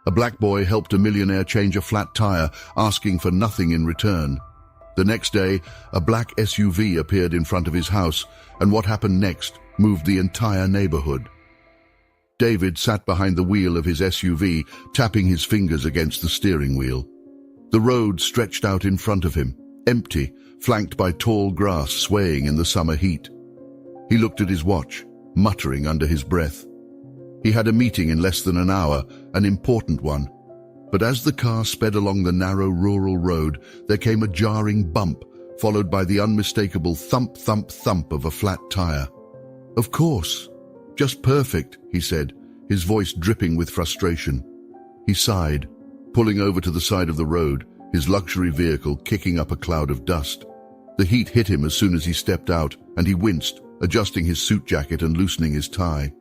A black boy helped a millionaire change a flat tire, asking for nothing in return. The next day, a black SUV appeared in front of his house, and what happened next moved the entire neighborhood. David sat behind the wheel of his SUV, tapping his fingers against the steering wheel. The road stretched out in front of him, empty, flanked by tall grass swaying in the summer heat. He looked at his watch, muttering under his breath. He had a meeting in less than an hour, an important one. But as the car sped along the narrow rural road, there came a jarring bump, followed by the unmistakable thump, thump, thump of a flat tire. "Of course. Just perfect," he said, his voice dripping with frustration. He sighed, pulling over to the side of the road, his luxury vehicle kicking up a cloud of dust. The heat hit him as soon as he stepped out, and he winced, adjusting his suit jacket and loosening his tie.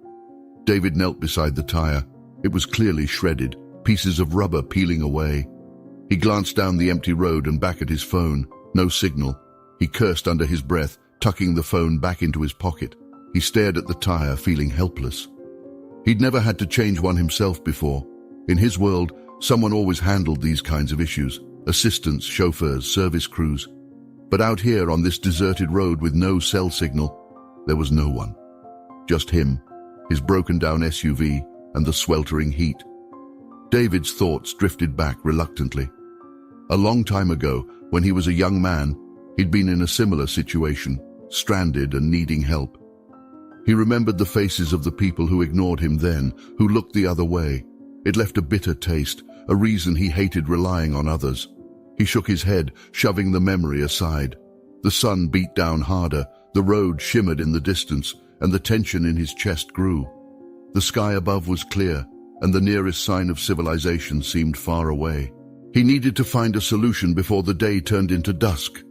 David knelt beside the tire. It was clearly shredded, pieces of rubber peeling away. He glanced down the empty road and back at his phone. No signal. He cursed under his breath, tucking the phone back into his pocket. He stared at the tire, feeling helpless. He'd never had to change one himself before. In his world, someone always handled these kinds of issues. Assistants, chauffeurs, service crews. But out here on this deserted road with no cell signal, there was no one. Just him, his broken-down SUV, and the sweltering heat. David's thoughts drifted back reluctantly. A long time ago, when he was a young man, he'd been in a similar situation, stranded and needing help. He remembered the faces of the people who ignored him then, who looked the other way. It left a bitter taste, a reason he hated relying on others. He shook his head, shoving the memory aside. The sun beat down harder, the road shimmered in the distance, and the tension in his chest grew. The sky above was clear, and the nearest sign of civilization seemed far away. He needed to find a solution before the day turned into dusk.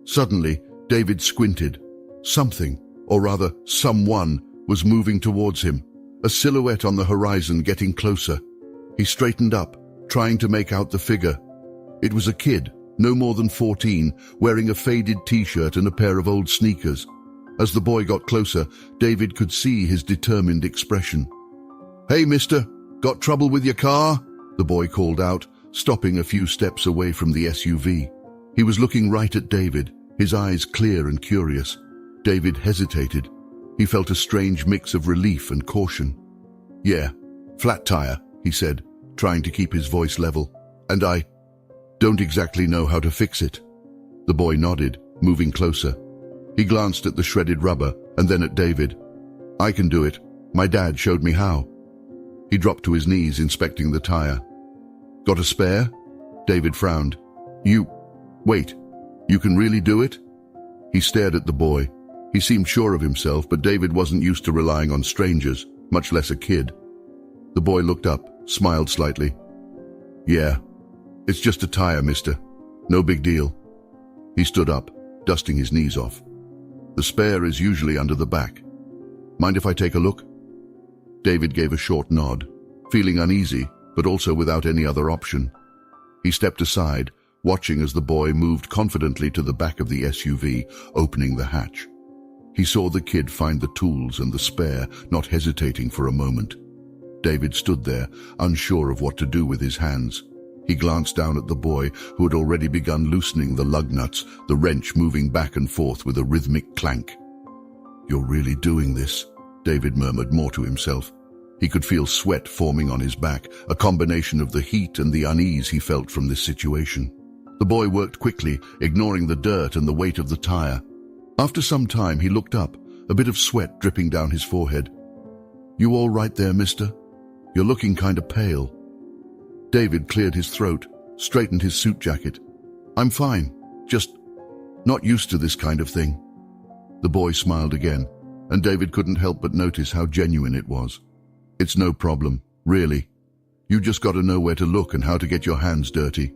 Suddenly, David squinted. Something, or rather someone, was moving towards him, a silhouette on the horizon getting closer. He straightened up, trying to make out the figure. It was a kid, no more than 14, wearing a faded t-shirt and a pair of old sneakers. As the boy got closer, David could see his determined expression. "Hey, mister, got trouble with your car?" the boy called out, stopping a few steps away from the SUV. He was looking right at David, his eyes clear and curious. David hesitated. He felt a strange mix of relief and caution. "Yeah, flat tire," he said, trying to keep his voice level. "And I don't exactly know how to fix it." The boy nodded, moving closer. He glanced at the shredded rubber and then at David. "I can do it. My dad showed me how." He dropped to his knees, inspecting the tire. "Got a spare?" David frowned. Wait, you can really do it?" He stared at the boy. He seemed sure of himself, but David wasn't used to relying on strangers, much less a kid. The boy looked up, smiled slightly. "Yeah, it's just a tire, mister. No big deal." He stood up, dusting his knees off. "The spare is usually under the back. Mind if I take a look?" David gave a short nod, feeling uneasy, but also without any other option. He stepped aside, watching as the boy moved confidently to the back of the SUV, opening the hatch. He saw the kid find the tools and the spare, not hesitating for a moment. David stood there, unsure of what to do with his hands. He glanced down at the boy, who had already begun loosening the lug nuts, the wrench moving back and forth with a rhythmic clank. "You're really doing this," David murmured more to himself. He could feel sweat forming on his back, a combination of the heat and the unease he felt from this situation. The boy worked quickly, ignoring the dirt and the weight of the tire. After some time, he looked up, a bit of sweat dripping down his forehead. "You all right there, mister? You're looking kind of pale." David cleared his throat, straightened his suit jacket. "I'm fine, just not used to this kind of thing." The boy smiled again, and David couldn't help but notice how genuine it was. "It's no problem, really. You just got to know where to look and how to get your hands dirty."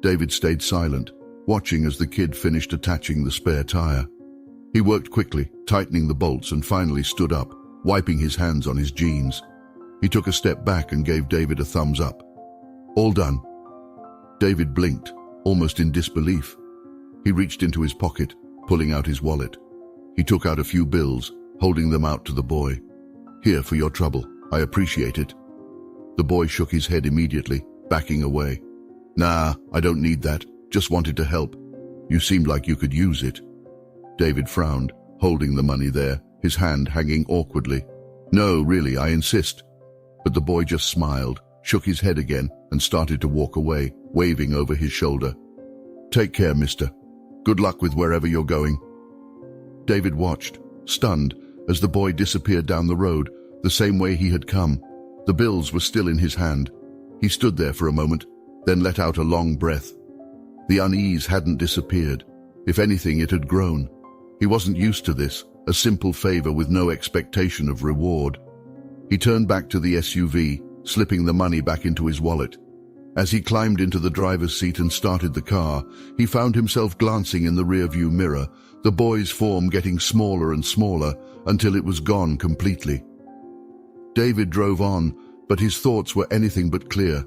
David stayed silent, watching as the kid finished attaching the spare tire. He worked quickly, tightening the bolts, and finally stood up, wiping his hands on his jeans. He took a step back and gave David a thumbs up. "All done." David blinked, almost in disbelief. He reached into his pocket, pulling out his wallet. He took out a few bills, holding them out to the boy. "Here for your trouble. I appreciate it." The boy shook his head immediately, backing away. Nah, I don't need that. Just wanted to help. You seemed like you could use it. David frowned, holding the money there, his hand hanging awkwardly. No, really, I insist. But the boy just smiled, shook his head again, and started to walk away, waving over his shoulder. Take care, mister. Good luck with wherever you're going. David watched, stunned, as the boy disappeared down the road, the same way he had come. The bills were still in his hand. He stood there for a moment, then let out a long breath. The unease hadn't disappeared. If anything, it had grown. He wasn't used to this, a simple favor with no expectation of reward. He turned back to the SUV, slipping the money back into his wallet. As he climbed into the driver's seat and started the car, he found himself glancing in the rearview mirror, the boy's form getting smaller and smaller until it was gone completely. David drove on, but his thoughts were anything but clear.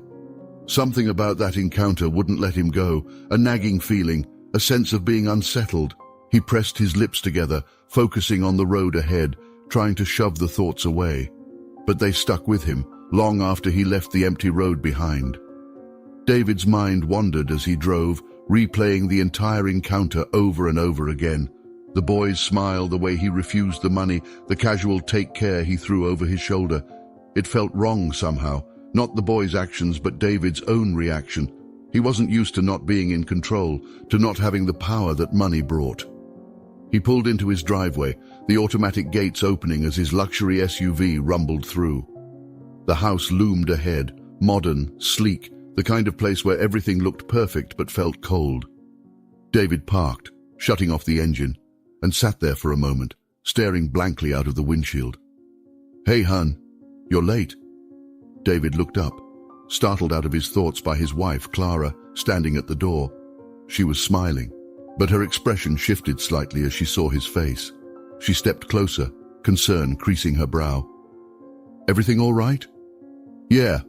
Something about that encounter wouldn't let him go, a nagging feeling, a sense of being unsettled. He pressed his lips together, focusing on the road ahead, trying to shove the thoughts away. But they stuck with him, long after he left the empty road behind. David's mind wandered as he drove, replaying the entire encounter over and over again. The boy's smile, the way he refused the money, the casual take care he threw over his shoulder. It felt wrong somehow, not the boy's actions but David's own reaction. He wasn't used to not being in control, to not having the power that money brought. He pulled into his driveway, the automatic gates opening as his luxury SUV rumbled through. The house loomed ahead, modern, sleek, the kind of place where everything looked perfect but felt cold. David parked, shutting off the engine, and sat there for a moment, staring blankly out of the windshield. Hey, hun, you're late. David looked up, startled out of his thoughts by his wife, Clara, standing at the door. She was smiling, but her expression shifted slightly as she saw his face. She stepped closer, concern creasing her brow. Everything all right? Yeah,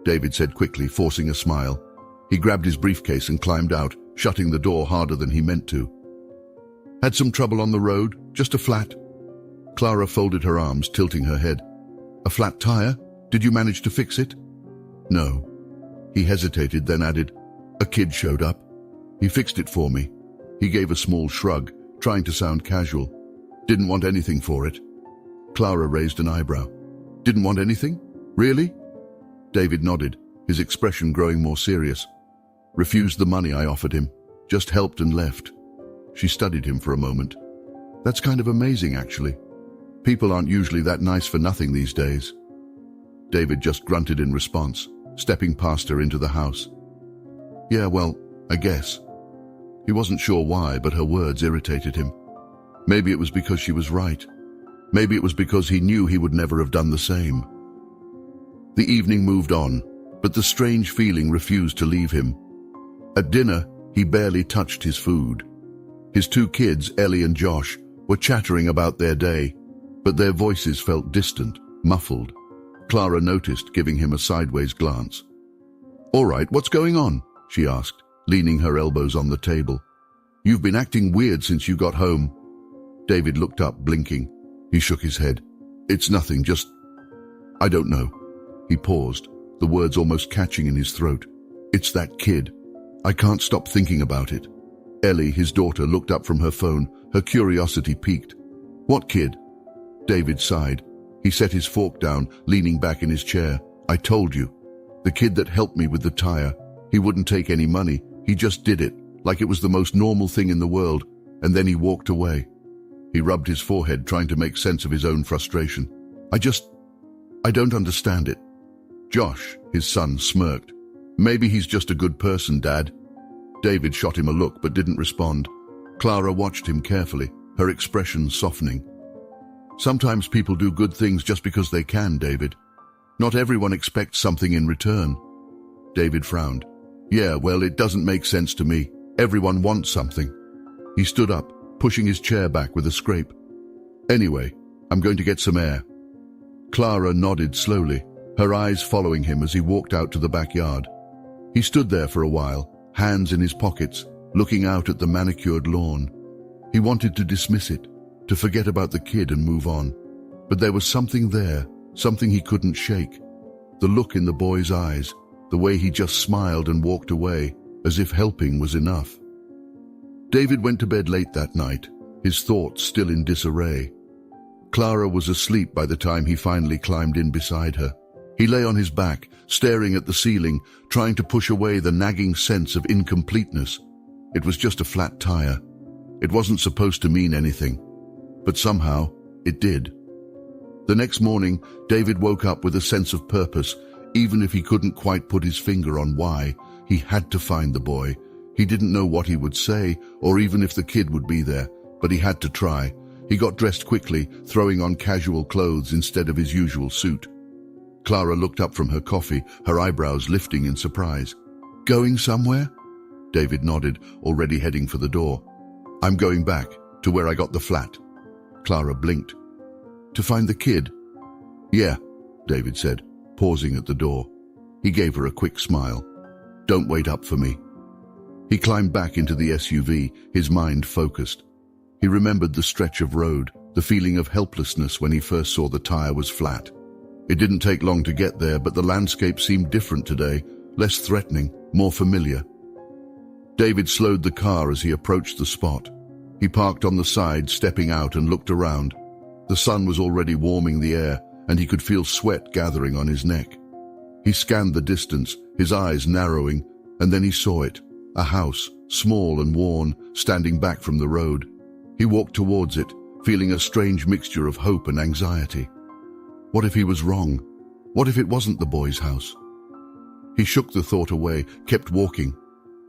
David said quickly, forcing a smile. He grabbed his briefcase and climbed out, shutting the door harder than he meant to. Had some trouble on the road, just a flat. Clara folded her arms, tilting her head. A flat tire? Did you manage to fix it? No. He hesitated, then added, a kid showed up. He fixed it for me. He gave a small shrug, trying to sound casual. Didn't want anything for it. Clara raised an eyebrow. Didn't want anything? Really? David nodded, his expression growing more serious. Refused the money I offered him. Just helped and left. She studied him for a moment. That's kind of amazing, actually. People aren't usually that nice for nothing these days. David just grunted in response, stepping past her into the house. Yeah, well, I guess. He wasn't sure why, but her words irritated him. Maybe it was because she was right. Maybe it was because he knew he would never have done the same. The evening moved on, but the strange feeling refused to leave him. At dinner, he barely touched his food. His two kids, Ellie and Josh, were chattering about their day, but their voices felt distant, muffled. Clara noticed, giving him a sideways glance. All right, what's going on? She asked, leaning her elbows on the table. You've been acting weird since you got home. David looked up, blinking. He shook his head. It's nothing, just... I don't know. He paused, the words almost catching in his throat. It's that kid. I can't stop thinking about it. Ellie, his daughter, looked up from her phone, her curiosity piqued. What kid? David sighed. He set his fork down, leaning back in his chair. I told you. The kid that helped me with the tire. He wouldn't take any money. He just did it, like it was the most normal thing in the world, and then he walked away. He rubbed his forehead, trying to make sense of his own frustration. I don't understand it. Josh, his son, smirked. Maybe he's just a good person, Dad. David shot him a look but didn't respond. Clara watched him carefully, her expression softening. Sometimes people do good things just because they can, David. Not everyone expects something in return. David frowned. Yeah, well, it doesn't make sense to me. Everyone wants something. He stood up, pushing his chair back with a scrape. Anyway, I'm going to get some air. Clara nodded slowly, her eyes following him as he walked out to the backyard. He stood there for a while, hands in his pockets, looking out at the manicured lawn. He wanted to dismiss it, to forget about the kid and move on. But there was something there, something he couldn't shake. The look in the boy's eyes, the way he just smiled and walked away, as if helping was enough. David went to bed late that night, his thoughts still in disarray. Clara was asleep by the time he finally climbed in beside her. He lay on his back, staring at the ceiling, trying to push away the nagging sense of incompleteness. It was just a flat tire. It wasn't supposed to mean anything, but somehow it did. The next morning, David woke up with a sense of purpose. Even if he couldn't quite put his finger on why, he had to find the boy. He didn't know what he would say, or even if the kid would be there, but he had to try. He got dressed quickly, throwing on casual clothes instead of his usual suit. Clara looked up from her coffee, her eyebrows lifting in surprise. "Going somewhere?" David nodded, already heading for the door. "I'm going back, to where I got the flat." Clara blinked. "To find the kid?" "Yeah," David said, pausing at the door. He gave her a quick smile. "Don't wait up for me." He climbed back into the SUV, his mind focused. He remembered the stretch of road, the feeling of helplessness when he first saw the tire was flat. It didn't take long to get there, but the landscape seemed different today, less threatening, more familiar. David slowed the car as he approached the spot. He parked on the side, stepping out, and looked around. The sun was already warming the air, and he could feel sweat gathering on his neck. He scanned the distance, his eyes narrowing, and then he saw it, a house, small and worn, standing back from the road. He walked towards it, feeling a strange mixture of hope and anxiety. What if he was wrong? What if it wasn't the boy's house? He shook the thought away, kept walking.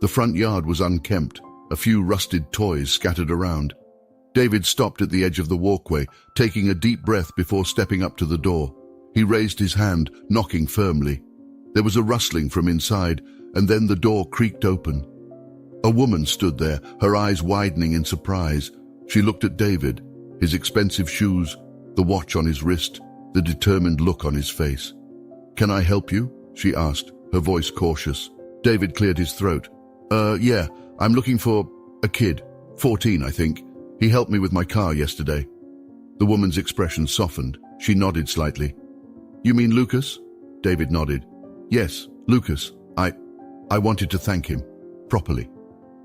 The front yard was unkempt, a few rusted toys scattered around. David stopped at the edge of the walkway, taking a deep breath before stepping up to the door. He raised his hand, knocking firmly. There was a rustling from inside, and then the door creaked open. A woman stood there, her eyes widening in surprise. She looked at David, his expensive shoes, the watch on his wrist, the determined look on his face. "Can I help you?" she asked, her voice cautious. David cleared his throat. Yeah, I'm looking for a kid, 14, I think. He helped me with my car yesterday." The woman's expression softened. She nodded slightly. "You mean Lucas?" David nodded. "Yes, Lucas. I wanted to thank him. Properly."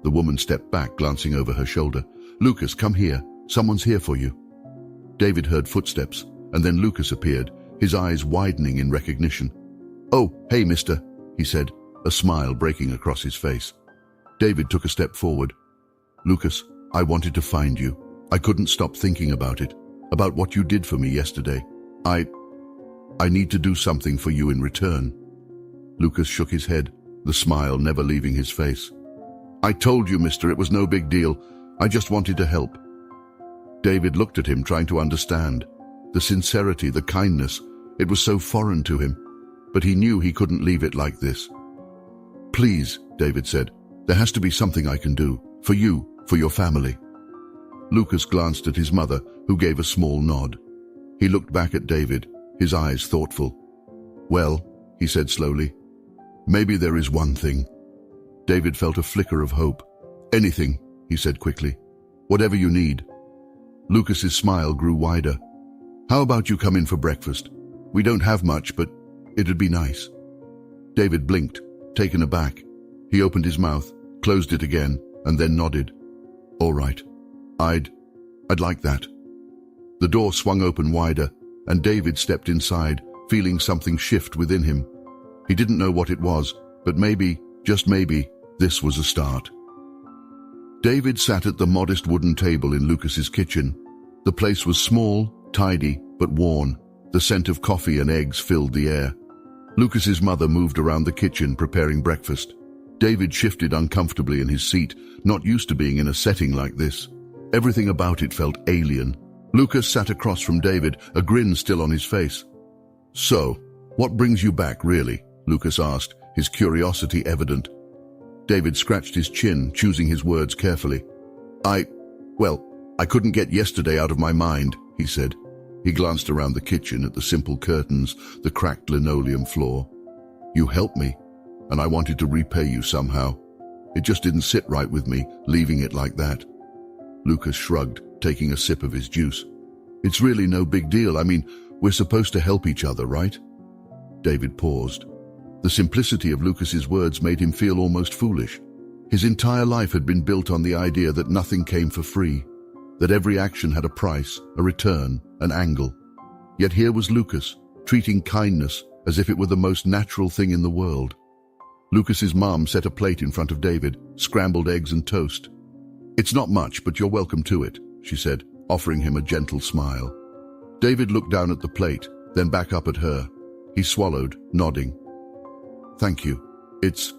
The woman stepped back, glancing over her shoulder. "Lucas, come here. Someone's here for you." David heard footsteps, and then Lucas appeared, his eyes widening in recognition. "Oh, hey, mister," he said, a smile breaking across his face. David took a step forward. "Lucas, I wanted to find you. I couldn't stop thinking about it, about what you did for me yesterday. I need to do something for you in return." Lucas shook his head, the smile never leaving his face. "I told you, mister, it was no big deal. I just wanted to help." David looked at him, trying to understand. The sincerity, the kindness, it was so foreign to him. But he knew he couldn't leave it like this. "Please," David said, "there has to be something I can do. For you, for your family." Lucas glanced at his mother, who gave a small nod. He looked back at David, his eyes thoughtful. "Well," he said slowly, "maybe there is one thing." David felt a flicker of hope. "Anything," he said quickly. "Whatever you need." Lucas's smile grew wider. "How about you come in for breakfast? We don't have much, but it'd be nice." David blinked, taken aback. He opened his mouth, closed it again, and then nodded. "All right. I'd like that." The door swung open wider, and David stepped inside, feeling something shift within him. He didn't know what it was, but maybe, just maybe, this was a start. David sat at the modest wooden table in Lucas's kitchen. The place was small, tidy, but worn. The scent of coffee and eggs filled the air. Lucas's mother moved around the kitchen, preparing breakfast. David shifted uncomfortably in his seat, not used to being in a setting like this. Everything about it felt alien. Lucas sat across from David, a grin still on his face. "So, what brings you back, really?" Lucas asked, his curiosity evident. David scratched his chin, choosing his words carefully. I couldn't get yesterday out of my mind," he said. He glanced around the kitchen at the simple curtains, the cracked linoleum floor. "You helped me, and I wanted to repay you somehow. It just didn't sit right with me, leaving it like that." Lucas shrugged, taking a sip of his juice. "It's really no big deal. I mean, we're supposed to help each other, right?" David paused. The simplicity of Lucas's words made him feel almost foolish. His entire life had been built on the idea that nothing came for free, that every action had a price, a return, an angle. Yet here was Lucas, treating kindness as if it were the most natural thing in the world. Lucas's mom set a plate in front of David, scrambled eggs and toast. "It's not much, but you're welcome to it," she said, offering him a gentle smile. David looked down at the plate, then back up at her. He swallowed, nodding. "Thank you. It's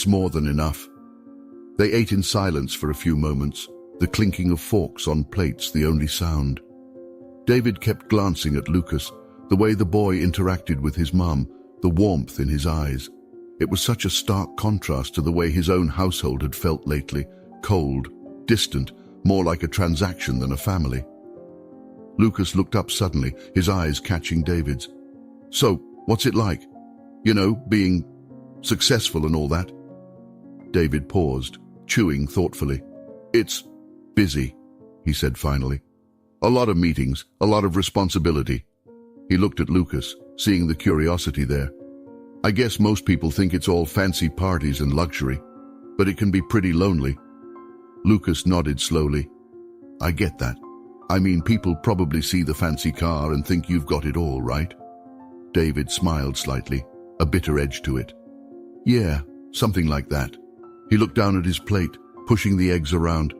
more than enough." They ate in silence for a few moments, the clinking of forks on plates the only sound. David kept glancing at Lucas, the way the boy interacted with his mum, the warmth in his eyes. It was such a stark contrast to the way his own household had felt lately, cold, distant, more like a transaction than a family. Lucas looked up suddenly, his eyes catching David's. "So, what's it like? You know, being successful and all that?" David paused, chewing thoughtfully. "It's busy," he said finally. "A lot of meetings, a lot of responsibility." He looked at Lucas, seeing the curiosity there. "I guess most people think it's all fancy parties and luxury, but it can be pretty lonely." Lucas nodded slowly. "I get that. I mean, people probably see the fancy car and think you've got it all, right?" David smiled slightly, a bitter edge to it. "Yeah, something like that." He looked down at his plate, pushing the eggs around.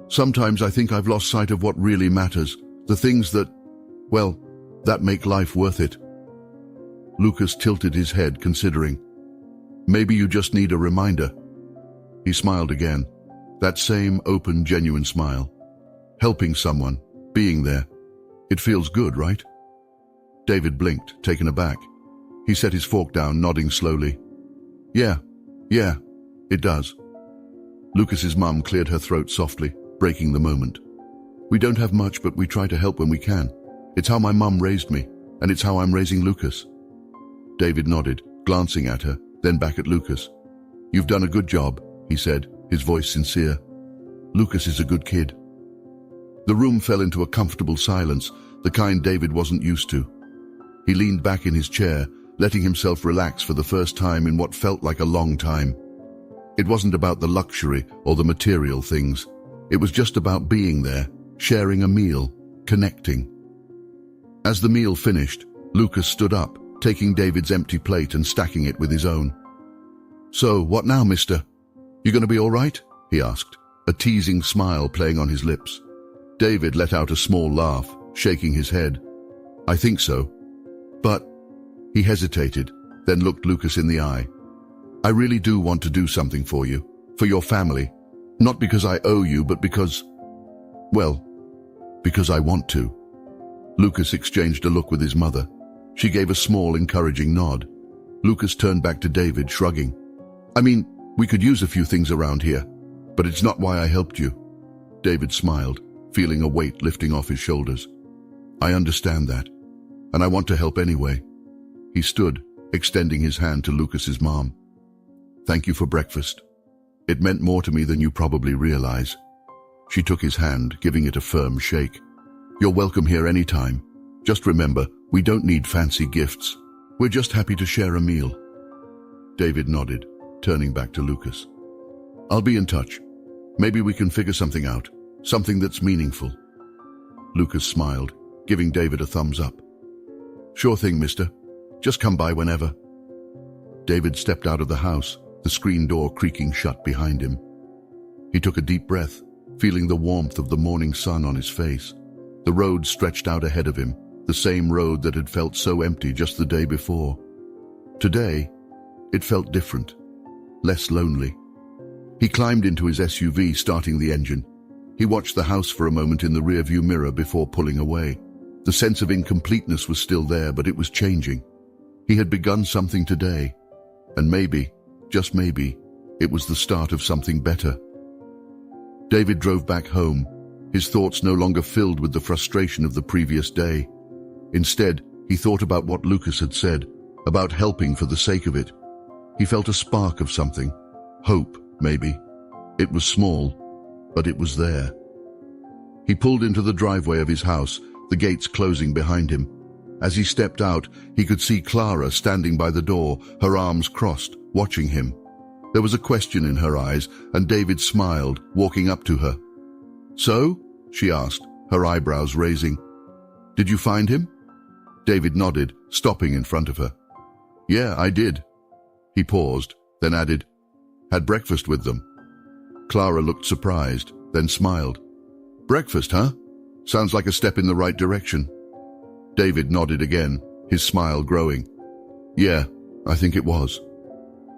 "Sometimes I think I've lost sight of what really matters, the things that, well, that make life worth it." Lucas tilted his head, considering. "Maybe you just need a reminder." He smiled again, that same open, genuine smile. Helping someone, being there. It feels good, right? David blinked, taken aback. He set his fork down, nodding slowly. Yeah, it does." Lucas's mum cleared her throat softly, breaking the moment. "We don't have much, but we try to help when we can. It's how my mum raised me, and it's how I'm raising Lucas." David nodded, glancing at her, then back at Lucas. "You've done a good job," he said, his voice sincere. "Lucas is a good kid." The room fell into a comfortable silence, the kind David wasn't used to. He leaned back in his chair, letting himself relax for the first time in what felt like a long time. It wasn't about the luxury or the material things. It was just about being there, sharing a meal, connecting. As the meal finished, Lucas stood up, taking David's empty plate and stacking it with his own. "So, what now, mister? You gonna be all right?" he asked, a teasing smile playing on his lips. David let out a small laugh, shaking his head. "I think so. But—" He hesitated, then looked Lucas in the eye. "I really do want to do something for you, for your family. Not because I owe you, but because I want to." Lucas exchanged a look with his mother. She gave a small, encouraging nod. Lucas turned back to David, shrugging. "I mean, we could use a few things around here, but it's not why I helped you." David smiled, feeling a weight lifting off his shoulders. "I understand that, and I want to help anyway." He stood, extending his hand to Lucas's mom. "Thank you for breakfast. It meant more to me than you probably realize." She took his hand, giving it a firm shake. "You're welcome here anytime. Just remember, we don't need fancy gifts. We're just happy to share a meal." David nodded, turning back to Lucas. "I'll be in touch. Maybe we can figure something out, something that's meaningful." Lucas smiled, giving David a thumbs up. "Sure thing, mister. Just come by whenever." David stepped out of the house, the screen door creaking shut behind him. He took a deep breath, feeling the warmth of the morning sun on his face. The road stretched out ahead of him, the same road that had felt so empty just the day before. Today, it felt different, less lonely. He climbed into his SUV, starting the engine. He watched the house for a moment in the rearview mirror before pulling away. The sense of incompleteness was still there, but it was changing. He had begun something today, and maybe, just maybe, it was the start of something better. David drove back home, his thoughts no longer filled with the frustration of the previous day. Instead, he thought about what Lucas had said, about helping for the sake of it. He felt a spark of something, hope, maybe. It was small, but it was there. He pulled into the driveway of his house, the gates closing behind him. As he stepped out, he could see Clara standing by the door, her arms crossed, watching him. There was a question in her eyes, and David smiled, walking up to her. "So?" she asked, her eyebrows raising. "Did you find him?" David nodded, stopping in front of her. "Yeah, I did." He paused, then added, "Had breakfast with them." Clara looked surprised, then smiled. "Breakfast, huh? Sounds like a step in the right direction." David nodded again, his smile growing. "Yeah, I think it was."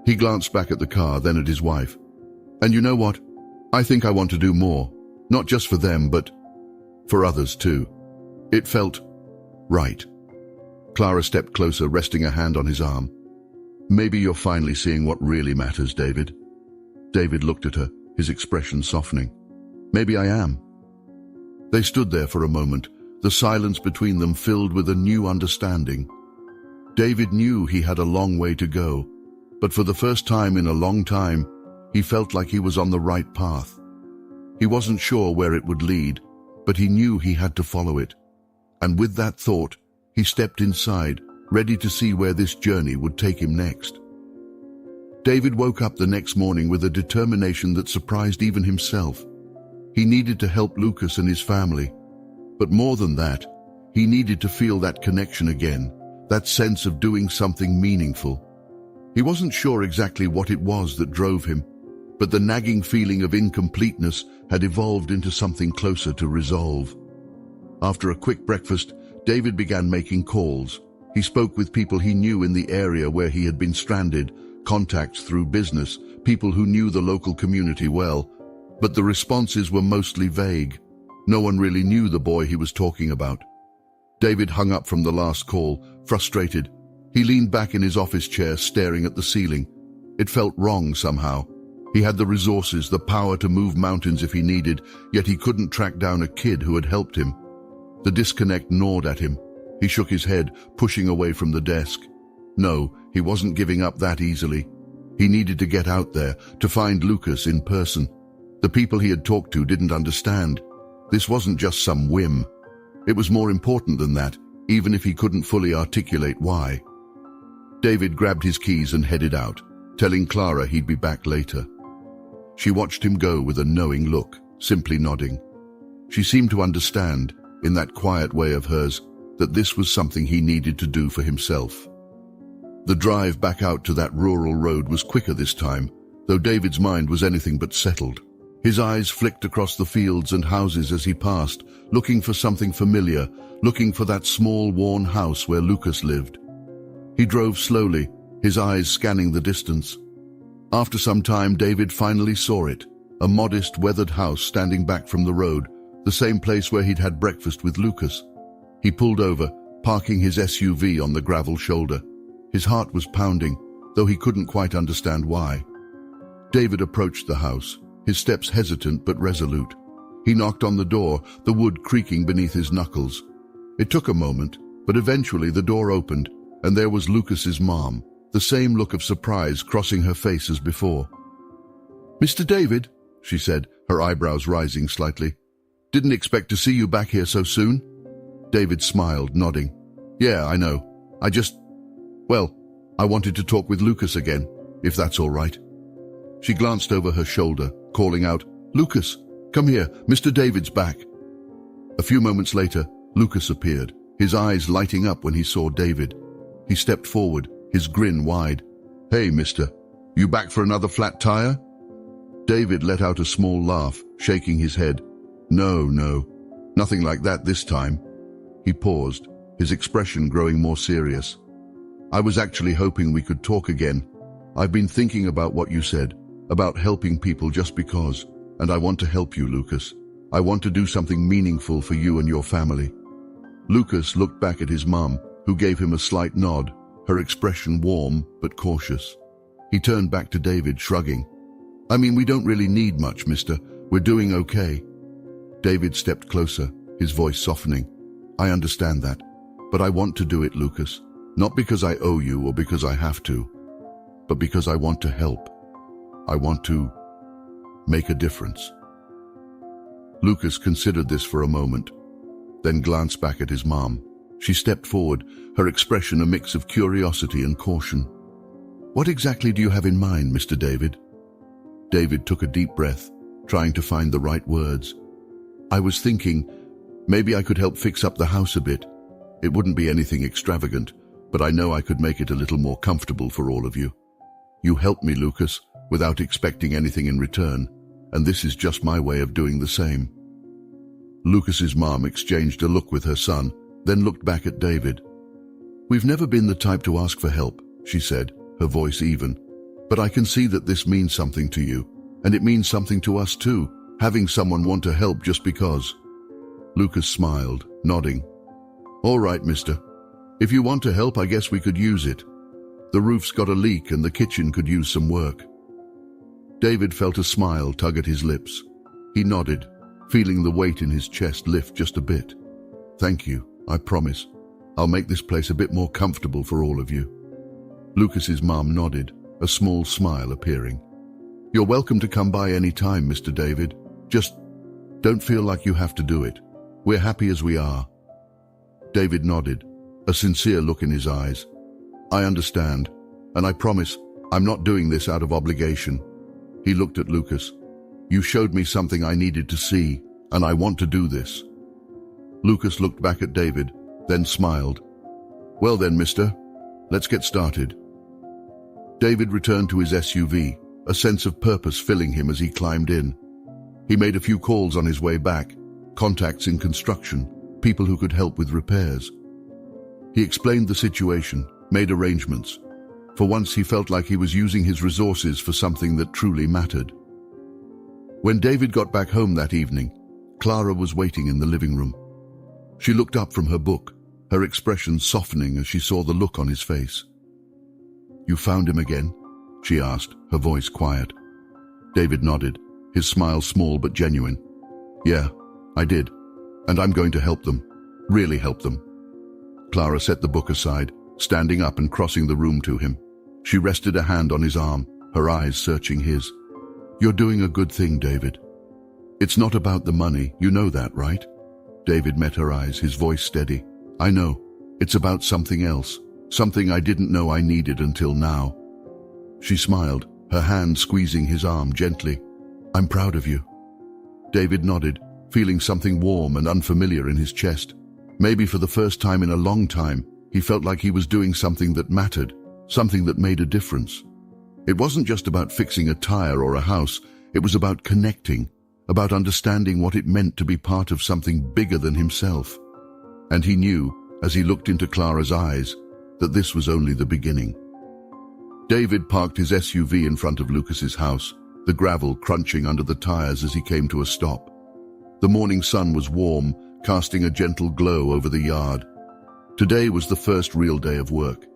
He glanced back at the car, then at his wife. "And you know what? I think I want to do more. Not just for them, but for others too." It felt right. Clara stepped closer, resting a hand on his arm. "Maybe you're finally seeing what really matters, David." David looked at her, his expression softening. "Maybe I am." They stood there for a moment, the silence between them filled with a new understanding. David knew he had a long way to go, but for the first time in a long time, he felt like he was on the right path. He wasn't sure where it would lead, but he knew he had to follow it. And with that thought, he stepped inside, ready to see where this journey would take him next. David woke up the next morning with a determination that surprised even himself. He needed to help Lucas and his family. But more than that, he needed to feel that connection again, that sense of doing something meaningful. He wasn't sure exactly what it was that drove him, but the nagging feeling of incompleteness had evolved into something closer to resolve. After a quick breakfast, David began making calls. He spoke with people he knew in the area where he had been stranded, contacts through business, people who knew the local community well, but the responses were mostly vague. No one really knew the boy he was talking about. David hung up from the last call, frustrated. He leaned back in his office chair, staring at the ceiling. It felt wrong somehow. He had the resources, the power to move mountains if he needed, yet he couldn't track down a kid who had helped him. The disconnect gnawed at him. He shook his head, pushing away from the desk. No, he wasn't giving up that easily. He needed to get out there, to find Lucas in person. The people he had talked to didn't understand. This wasn't just some whim. It was more important than that, even if he couldn't fully articulate why. David grabbed his keys and headed out, telling Clara he'd be back later. She watched him go with a knowing look, simply nodding. She seemed to understand, in that quiet way of hers, that this was something he needed to do for himself. The drive back out to that rural road was quicker this time, though David's mind was anything but settled. His eyes flicked across the fields and houses as he passed, looking for something familiar, looking for that small, worn house where Lucas lived. He drove slowly, his eyes scanning the distance. After some time, David finally saw it, a modest, weathered house standing back from the road, the same place where he'd had breakfast with Lucas. He pulled over, parking his SUV on the gravel shoulder. His heart was pounding, though he couldn't quite understand why. David approached the house, his steps hesitant but resolute. He knocked on the door, the wood creaking beneath his knuckles. It took a moment, but eventually the door opened, and there was Lucas's mom, the same look of surprise crossing her face as before. "Mr. David," she said, her eyebrows rising slightly. "Didn't expect to see you back here so soon." David smiled, nodding. "Yeah, I know. I wanted to talk with Lucas again, if that's all right." She glanced over her shoulder, calling out, "Lucas, come here, Mr. David's back." A few moments later, Lucas appeared, his eyes lighting up when he saw David. He stepped forward, his grin wide. "Hey, mister, you back for another flat tire?" David let out a small laugh, shaking his head. No, nothing like that this time." He paused, his expression growing more serious. "I was actually hoping we could talk again. I've been thinking about what you said, about helping people just because, and I want to help you, Lucas. I want to do something meaningful for you and your family." Lucas looked back at his mum, who gave him a slight nod, her expression warm but cautious. He turned back to David, shrugging. "I mean, we don't really need much, mister. We're doing okay." David stepped closer, his voice softening. "I understand that, but I want to do it, Lucas. Not because I owe you or because I have to, but because I want to help. I want to make a difference." Lucas considered this for a moment, then glanced back at his mom. She stepped forward, her expression a mix of curiosity and caution. "What exactly do you have in mind, Mr. David?" David took a deep breath, trying to find the right words. "I was thinking, maybe I could help fix up the house a bit. It wouldn't be anything extravagant, but I know I could make it a little more comfortable for all of you. You helped me, Lucas, without expecting anything in return, and this is just my way of doing the same." Lucas's mom exchanged a look with her son, then looked back at David. "We've never been the type to ask for help," she said, her voice even. "But I can see that this means something to you, and it means something to us too, having someone want to help just because." Lucas smiled, nodding. "All right, mister. If you want to help, I guess we could use it. The roof's got a leak and the kitchen could use some work." David felt a smile tug at his lips. He nodded, feeling the weight in his chest lift just a bit. "Thank you, I promise. I'll make this place a bit more comfortable for all of you." Lucas's mom nodded, a small smile appearing. "You're welcome to come by any time, Mr. David. Just don't feel like you have to do it. We're happy as we are." David nodded, a sincere look in his eyes. "I understand, and I promise I'm not doing this out of obligation." He looked at Lucas. "You showed me something I needed to see, and I want to do this." Lucas looked back at David, then smiled. "Well then, mister, let's get started." David returned to his SUV, a sense of purpose filling him as he climbed in. He made a few calls on his way back, contacts in construction, people who could help with repairs. He explained the situation, made arrangements. For once he felt like he was using his resources for something that truly mattered. When David got back home that evening, Clara was waiting in the living room. She looked up from her book, her expression softening as she saw the look on his face. "You found him again?" she asked, her voice quiet. David nodded, his smile small but genuine. "Yeah, I did, and I'm going to help them, really help them." Clara set the book aside, standing up and crossing the room to him. She rested a hand on his arm, her eyes searching his. "You're doing a good thing, David. It's not about the money, you know that, right?" David met her eyes, his voice steady. "I know. It's about something else, something I didn't know I needed until now." She smiled, her hand squeezing his arm gently. "I'm proud of you." David nodded, feeling something warm and unfamiliar in his chest. Maybe for the first time in a long time, he felt like he was doing something that mattered, something that made a difference. It wasn't just about fixing a tire or a house, it was about connecting, about understanding what it meant to be part of something bigger than himself. And he knew, as he looked into Clara's eyes, that this was only the beginning. David parked his SUV in front of Lucas's house, the gravel crunching under the tires as he came to a stop. The morning sun was warm, casting a gentle glow over the yard. Today was the first real day of work.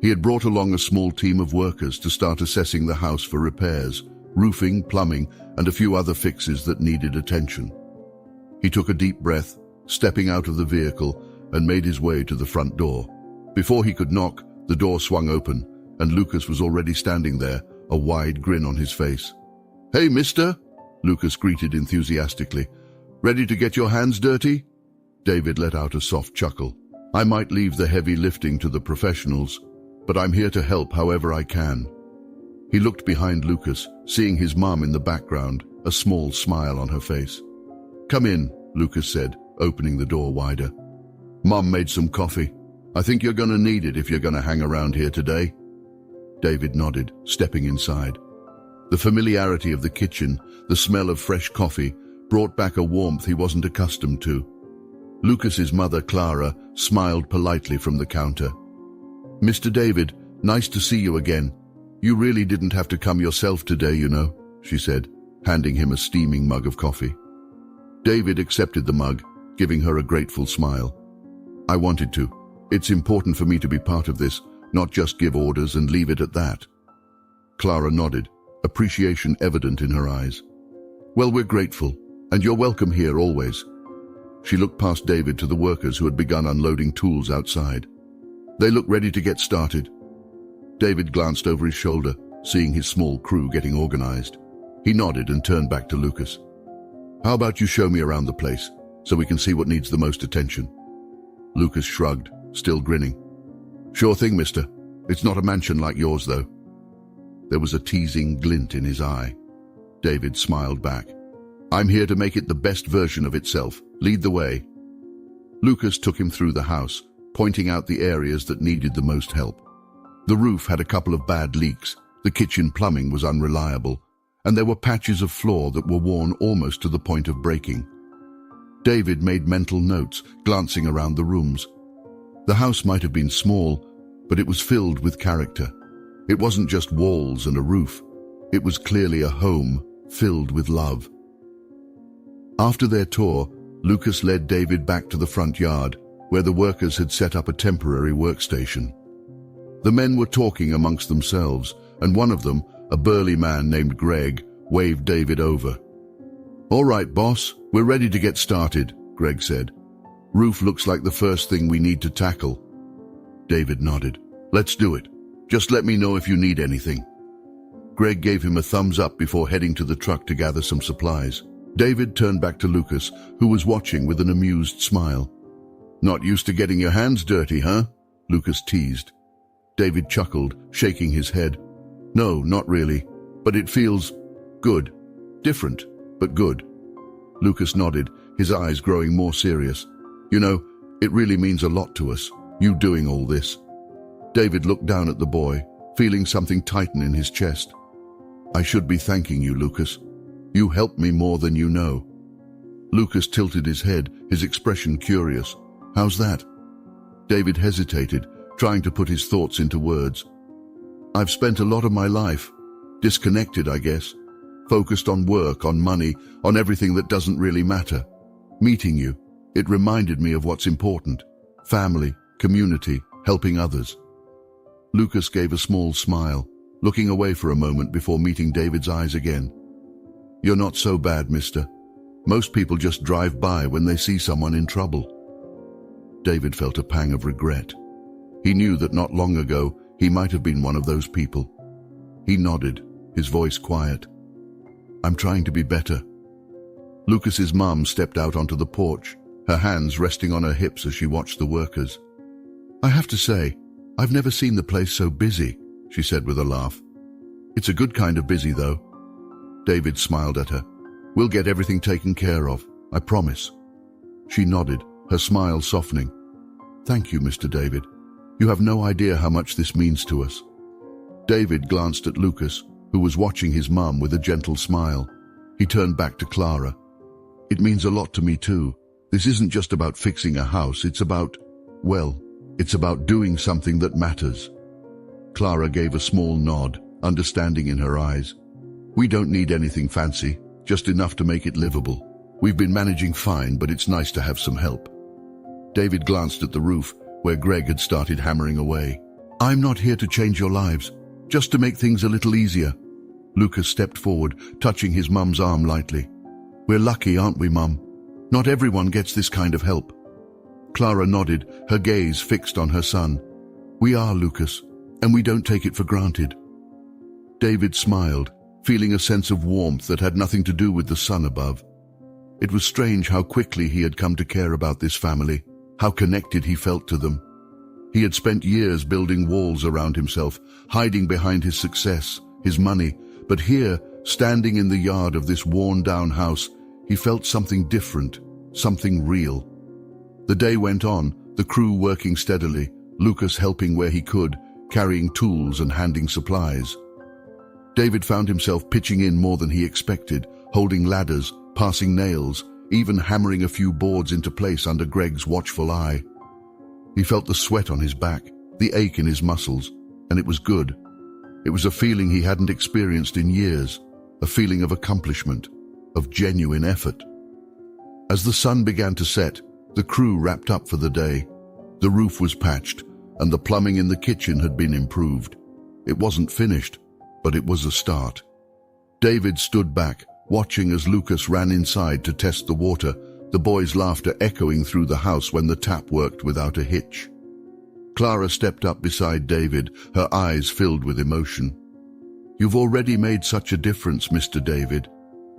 He had brought along a small team of workers to start assessing the house for repairs, roofing, plumbing, and a few other fixes that needed attention. He took a deep breath, stepping out of the vehicle, and made his way to the front door. Before he could knock, the door swung open, and Lucas was already standing there, a wide grin on his face. "Hey, mister," Lucas greeted enthusiastically. "Ready to get your hands dirty?" David let out a soft chuckle. "I might leave the heavy lifting to the professionals, but I'm here to help however I can." He looked behind Lucas, seeing his mom in the background, a small smile on her face. "Come in," Lucas said, opening the door wider. "Mom made some coffee. I think you're gonna need it if you're gonna hang around here today." David nodded, stepping inside. The familiarity of the kitchen, the smell of fresh coffee, brought back a warmth he wasn't accustomed to. Lucas's mother, Clara, smiled politely from the counter. "Mr. David, nice to see you again. You really didn't have to come yourself today, you know," she said, handing him a steaming mug of coffee. David accepted the mug, giving her a grateful smile. "I wanted to. It's important for me to be part of this, not just give orders and leave it at that." Clara nodded, appreciation evident in her eyes. "Well, we're grateful, and you're welcome here always." She looked past David to the workers who had begun unloading tools outside. They looked ready to get started. David glanced over his shoulder, seeing his small crew getting organized. He nodded and turned back to Lucas. "How about you show me around the place, so we can see what needs the most attention?" Lucas shrugged, still grinning. Sure thing, mister. It's not a mansion like yours, though. There was a teasing glint in his eye. David smiled back. I'm here to make it the best version of itself. Lead the way. Lucas took him through the house, pointing out the areas that needed the most help. The roof had a couple of bad leaks, the kitchen plumbing was unreliable, and there were patches of floor that were worn almost to the point of breaking. David made mental notes, glancing around the rooms. The house might have been small, but it was filled with character. It wasn't just walls and a roof. It was clearly a home filled with love. After their tour, Lucas led David back to the front yard, where the workers had set up a temporary workstation. The men were talking amongst themselves, and one of them, a burly man named Greg, waved David over. All right, boss, we're ready to get started, Greg said. Roof looks like the first thing we need to tackle. David nodded. Let's do it. Just let me know if you need anything. Greg gave him a thumbs up before heading to the truck to gather some supplies. David turned back to Lucas, who was watching with an amused smile. Not used to getting your hands dirty, huh? Lucas teased. David chuckled, shaking his head. No, not really, but it feels good. Different, but good. Lucas nodded, his eyes growing more serious. You know, it really means a lot to us, you doing all this. David looked down at the boy, feeling something tighten in his chest. I should be thanking you, Lucas. You helped me more than you know. Lucas tilted his head, his expression curious. How's that? David hesitated, trying to put his thoughts into words. I've spent a lot of my life, disconnected, I guess, focused on work, on money, on everything that doesn't really matter. Meeting you, it reminded me of what's important. Family, community, helping others. Lucas gave a small smile, looking away for a moment before meeting David's eyes again. You're not so bad, mister. Most people just drive by when they see someone in trouble. David felt a pang of regret. He knew that not long ago he might have been one of those people. He nodded, his voice quiet. I'm trying to be better. Lucas's mum stepped out onto the porch, her hands resting on her hips as she watched the workers. I have to say, I've never seen the place so busy, she said with a laugh. It's a good kind of busy, though. David smiled at her. We'll get everything taken care of, I promise. She nodded, her smile softening. Thank you, Mr. David. You have no idea how much this means to us. David glanced at Lucas, who was watching his mum with a gentle smile. He turned back to Clara. It means a lot to me too. This isn't just about fixing a house, it's about doing something that matters. Clara gave a small nod, understanding in her eyes. We don't need anything fancy, just enough to make it livable. We've been managing fine, but it's nice to have some help. David glanced at the roof, where Greg had started hammering away. I'm not here to change your lives, just to make things a little easier. Lucas stepped forward, touching his mum's arm lightly. We're lucky, aren't we, Mum? Not everyone gets this kind of help. Clara nodded, her gaze fixed on her son. We are, Lucas, and we don't take it for granted. David smiled, feeling a sense of warmth that had nothing to do with the sun above. It was strange how quickly he had come to care about this family, how connected he felt to them. He had spent years building walls around himself, hiding behind his success, his money, but here, standing in the yard of this worn-down house, he felt something different, something real. The day went on, the crew working steadily, Lucas helping where he could, carrying tools and handing supplies. David found himself pitching in more than he expected, holding ladders, passing nails, even hammering a few boards into place under Greg's watchful eye. He felt the sweat on his back, the ache in his muscles, and it was good. It was a feeling he hadn't experienced in years, a feeling of accomplishment, of genuine effort. As the sun began to set, the crew wrapped up for the day. The roof was patched, and the plumbing in the kitchen had been improved. It wasn't finished, but it was a start. David stood back, watching as Lucas ran inside to test the water, the boys' laughter echoing through the house when the tap worked without a hitch. Clara stepped up beside David, her eyes filled with emotion. You've already made such a difference, Mr. David.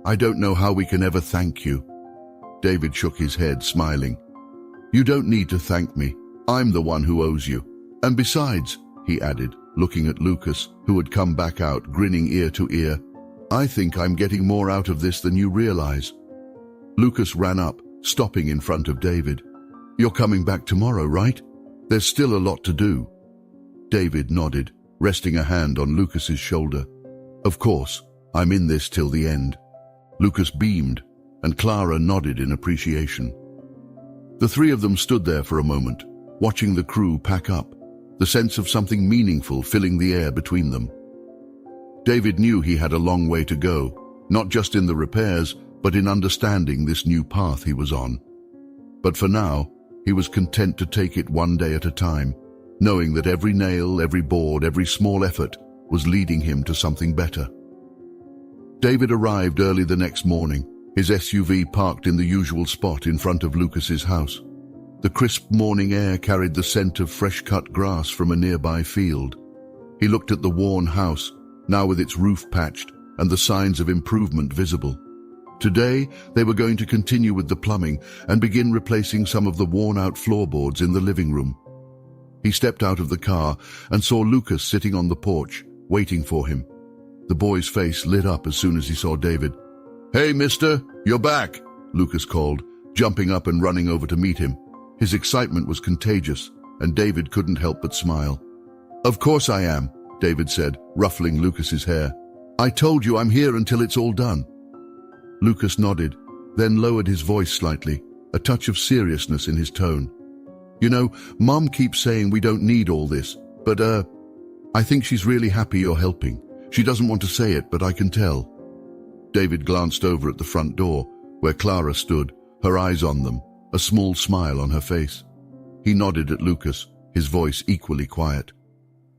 I don't know how we can ever thank you. David shook his head, smiling. You don't need to thank me. I'm the one who owes you. And besides, he added, looking at Lucas, who had come back out, grinning ear to ear, I think I'm getting more out of this than you realize. Lucas ran up, stopping in front of David. You're coming back tomorrow, right? There's still a lot to do. David nodded, resting a hand on Lucas's shoulder. Of course, I'm in this till the end. Lucas beamed, and Clara nodded in appreciation. The three of them stood there for a moment, watching the crew pack up, the sense of something meaningful filling the air between them. David knew he had a long way to go, not just in the repairs, but in understanding this new path he was on. But for now, he was content to take it one day at a time, knowing that every nail, every board, every small effort was leading him to something better. David arrived early the next morning, his SUV parked in the usual spot in front of Lucas's house. The crisp morning air carried the scent of fresh-cut grass from a nearby field. He looked at the worn house, now with its roof patched and the signs of improvement visible. Today, they were going to continue with the plumbing and begin replacing some of the worn-out floorboards in the living room. He stepped out of the car and saw Lucas sitting on the porch, waiting for him. The boy's face lit up as soon as he saw David. Hey, mister, you're back, Lucas called, jumping up and running over to meet him. His excitement was contagious, and David couldn't help but smile. Of course I am, David said, ruffling Lucas's hair. I told you I'm here until it's all done. Lucas nodded, then lowered his voice slightly, a touch of seriousness in his tone. You know, Mom keeps saying we don't need all this, but, I think she's really happy you're helping. She doesn't want to say it, but I can tell. David glanced over at the front door, where Clara stood, her eyes on them, a small smile on her face. He nodded at Lucas, his voice equally quiet.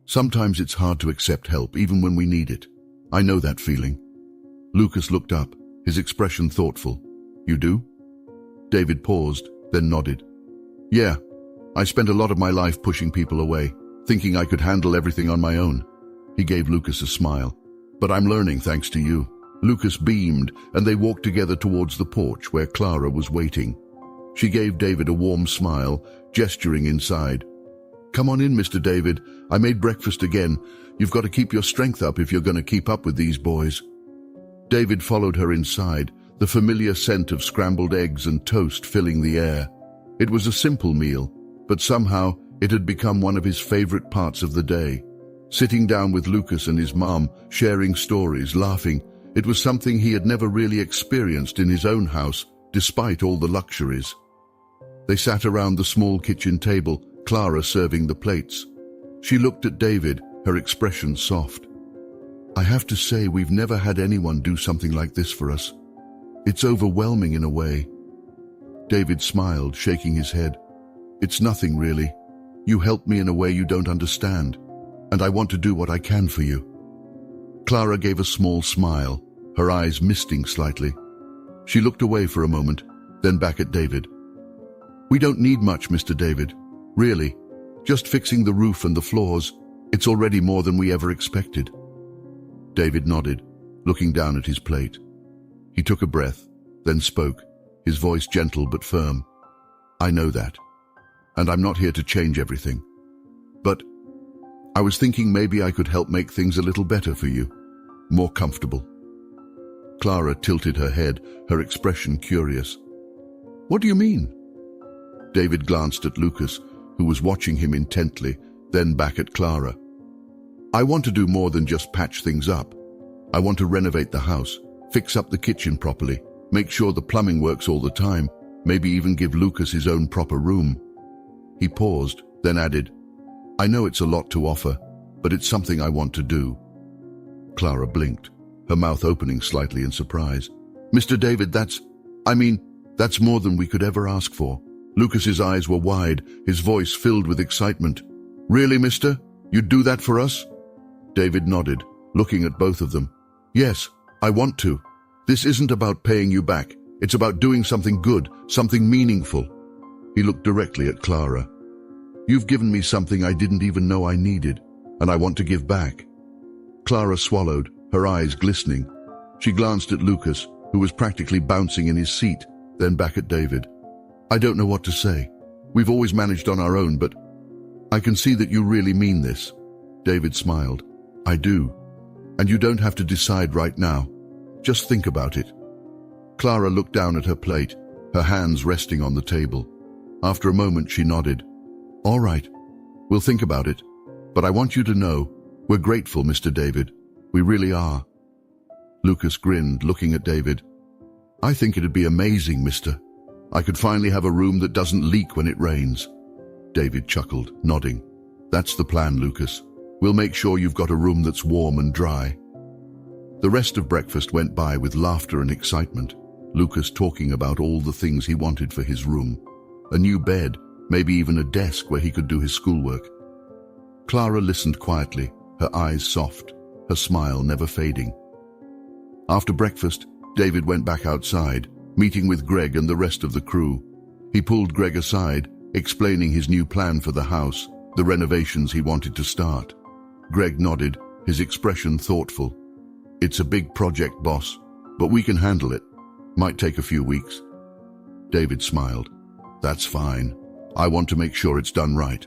Sometimes it's hard to accept help, even when we need it. I know that feeling. Lucas looked up, his expression thoughtful. You do? David paused, then nodded. Yeah, I spent a lot of my life pushing people away, thinking I could handle everything on my own. He gave Lucas a smile. But I'm learning thanks to you. Lucas beamed, and they walked together towards the porch where Clara was waiting. She gave David a warm smile, gesturing inside. Come on in, Mr. David. I made breakfast again. You've got to keep your strength up if you're going to keep up with these boys. David followed her inside, the familiar scent of scrambled eggs and toast filling the air. It was a simple meal, but somehow it had become one of his favorite parts of the day. Sitting down with Lucas and his mom, sharing stories, laughing, it was something he had never really experienced in his own house, despite all the luxuries. They sat around the small kitchen table, Clara serving the plates. She looked at David, her expression soft. I have to say we've never had anyone do something like this for us. It's overwhelming in a way. David smiled, shaking his head. It's nothing really. You help me in a way you don't understand, and I want to do what I can for you. Clara gave a small smile, her eyes misting slightly. She looked away for a moment, then back at David. We don't need much, Mr. David. Really. Just fixing the roof and the floors. It's already more than we ever expected. David nodded, looking down at his plate. He took a breath, then spoke, his voice gentle but firm. I know that, and I'm not here to change everything. But I was thinking maybe I could help make things a little better for you, more comfortable. Clara tilted her head, her expression curious. What do you mean? David glanced at Lucas, who was watching him intently, then back at Clara. I want to do more than just patch things up. I want to renovate the house, fix up the kitchen properly, make sure the plumbing works all the time, maybe even give Lucas his own proper room. He paused, then added, I know it's a lot to offer, but it's something I want to do. Clara blinked, her mouth opening slightly in surprise. Mr. David, that's more than we could ever ask for. Lucas's eyes were wide, his voice filled with excitement. Really, mister? You'd do that for us? David nodded, looking at both of them. Yes, I want to. This isn't about paying you back. It's about doing something good, something meaningful. He looked directly at Clara. You've given me something I didn't even know I needed, and I want to give back. Clara swallowed, her eyes glistening. She glanced at Lucas, who was practically bouncing in his seat, then back at David. I don't know what to say. We've always managed on our own, but I can see that you really mean this. David smiled. I do. And you don't have to decide right now. Just think about it. Clara looked down at her plate, her hands resting on the table. After a moment, she nodded. All right, we'll think about it. But I want you to know, we're grateful, Mr. David. We really are. Lucas grinned, looking at David. I think it'd be amazing, mister. I could finally have a room that doesn't leak when it rains. David chuckled, nodding. That's the plan, Lucas. We'll make sure you've got a room that's warm and dry. The rest of breakfast went by with laughter and excitement, Lucas talking about all the things he wanted for his room. A new bed, maybe even a desk where he could do his schoolwork. Clara listened quietly, her eyes soft, her smile never fading. After breakfast, David went back outside, meeting with Greg and the rest of the crew. He pulled Greg aside, explaining his new plan for the house, the renovations he wanted to start. Greg nodded, his expression thoughtful. It's a big project, boss, but we can handle it. Might take a few weeks. David smiled. That's fine. I want to make sure it's done right.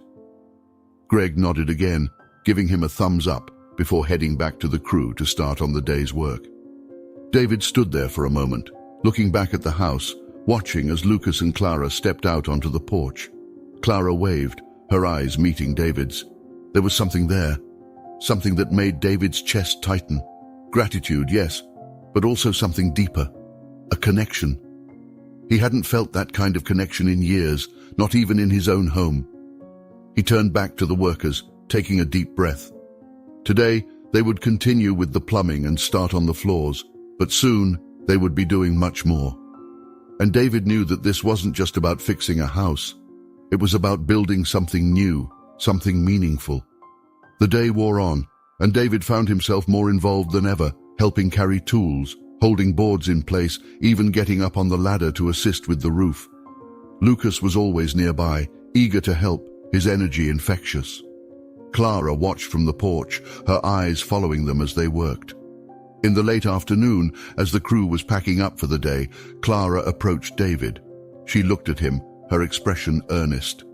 Greg nodded again, giving him a thumbs up before heading back to the crew to start on the day's work. David stood there for a moment, looking back at the house, watching as Lucas and Clara stepped out onto the porch. Clara waved, her eyes meeting David's. There was something there, something that made David's chest tighten. Gratitude, yes, but also something deeper, a connection. He hadn't felt that kind of connection in years, not even in his own home. He turned back to the workers, taking a deep breath. Today, they would continue with the plumbing and start on the floors, but soon they would be doing much more. And David knew that this wasn't just about fixing a house. It was about building something new, something meaningful. The day wore on, and David found himself more involved than ever, helping carry tools, holding boards in place, even getting up on the ladder to assist with the roof. Lucas was always nearby, eager to help, his energy infectious. Clara watched from the porch, her eyes following them as they worked. In the late afternoon, as the crew was packing up for the day, Clara approached David. She looked at him, her expression earnest.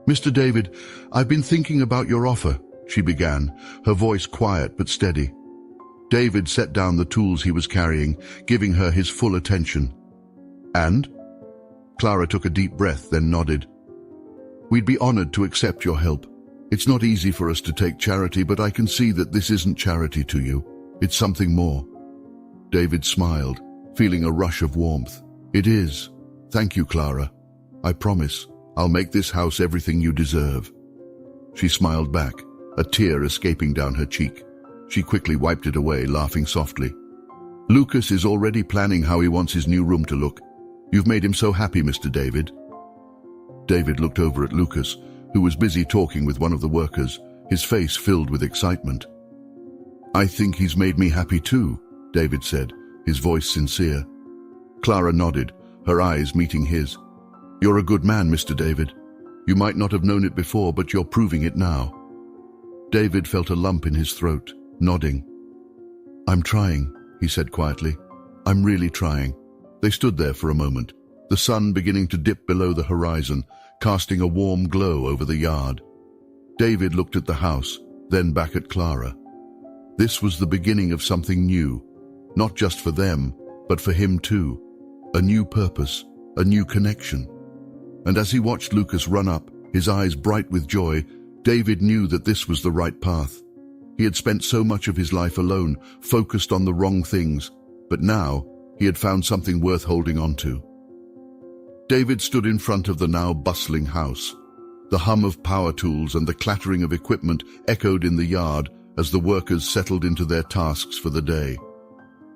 Mr. David, I've been thinking about your offer, she began, her voice quiet but steady. David set down the tools he was carrying, giving her his full attention. And? Clara took a deep breath, then nodded. We'd be honored to accept your help. It's not easy for us to take charity, but I can see that this isn't charity to you. It's something more. David smiled, feeling a rush of warmth. It is. Thank you, Clara. I promise I'll make this house everything you deserve. She smiled back, a tear escaping down her cheek. She quickly wiped it away, laughing softly. Lucas is already planning how he wants his new room to look. You've made him so happy, Mr. David. David looked over at Lucas, who was busy talking with one of the workers, his face filled with excitement. I think he's made me happy too, David said, his voice sincere. Clara nodded, her eyes meeting his. You're a good man, Mr. David. You might not have known it before, but you're proving it now. David felt a lump in his throat, nodding. I'm trying, he said quietly. I'm really trying. They stood there for a moment, the sun beginning to dip below the horizon, casting a warm glow over the yard. David looked at the house, then back at Clara. This was the beginning of something new, not just for them, but for him too. A new purpose, a new connection. And as he watched Lucas run up, his eyes bright with joy, David knew that this was the right path. He had spent so much of his life alone, focused on the wrong things, but now he had found something worth holding on to. David stood in front of the now bustling house. The hum of power tools and the clattering of equipment echoed in the yard as the workers settled into their tasks for the day.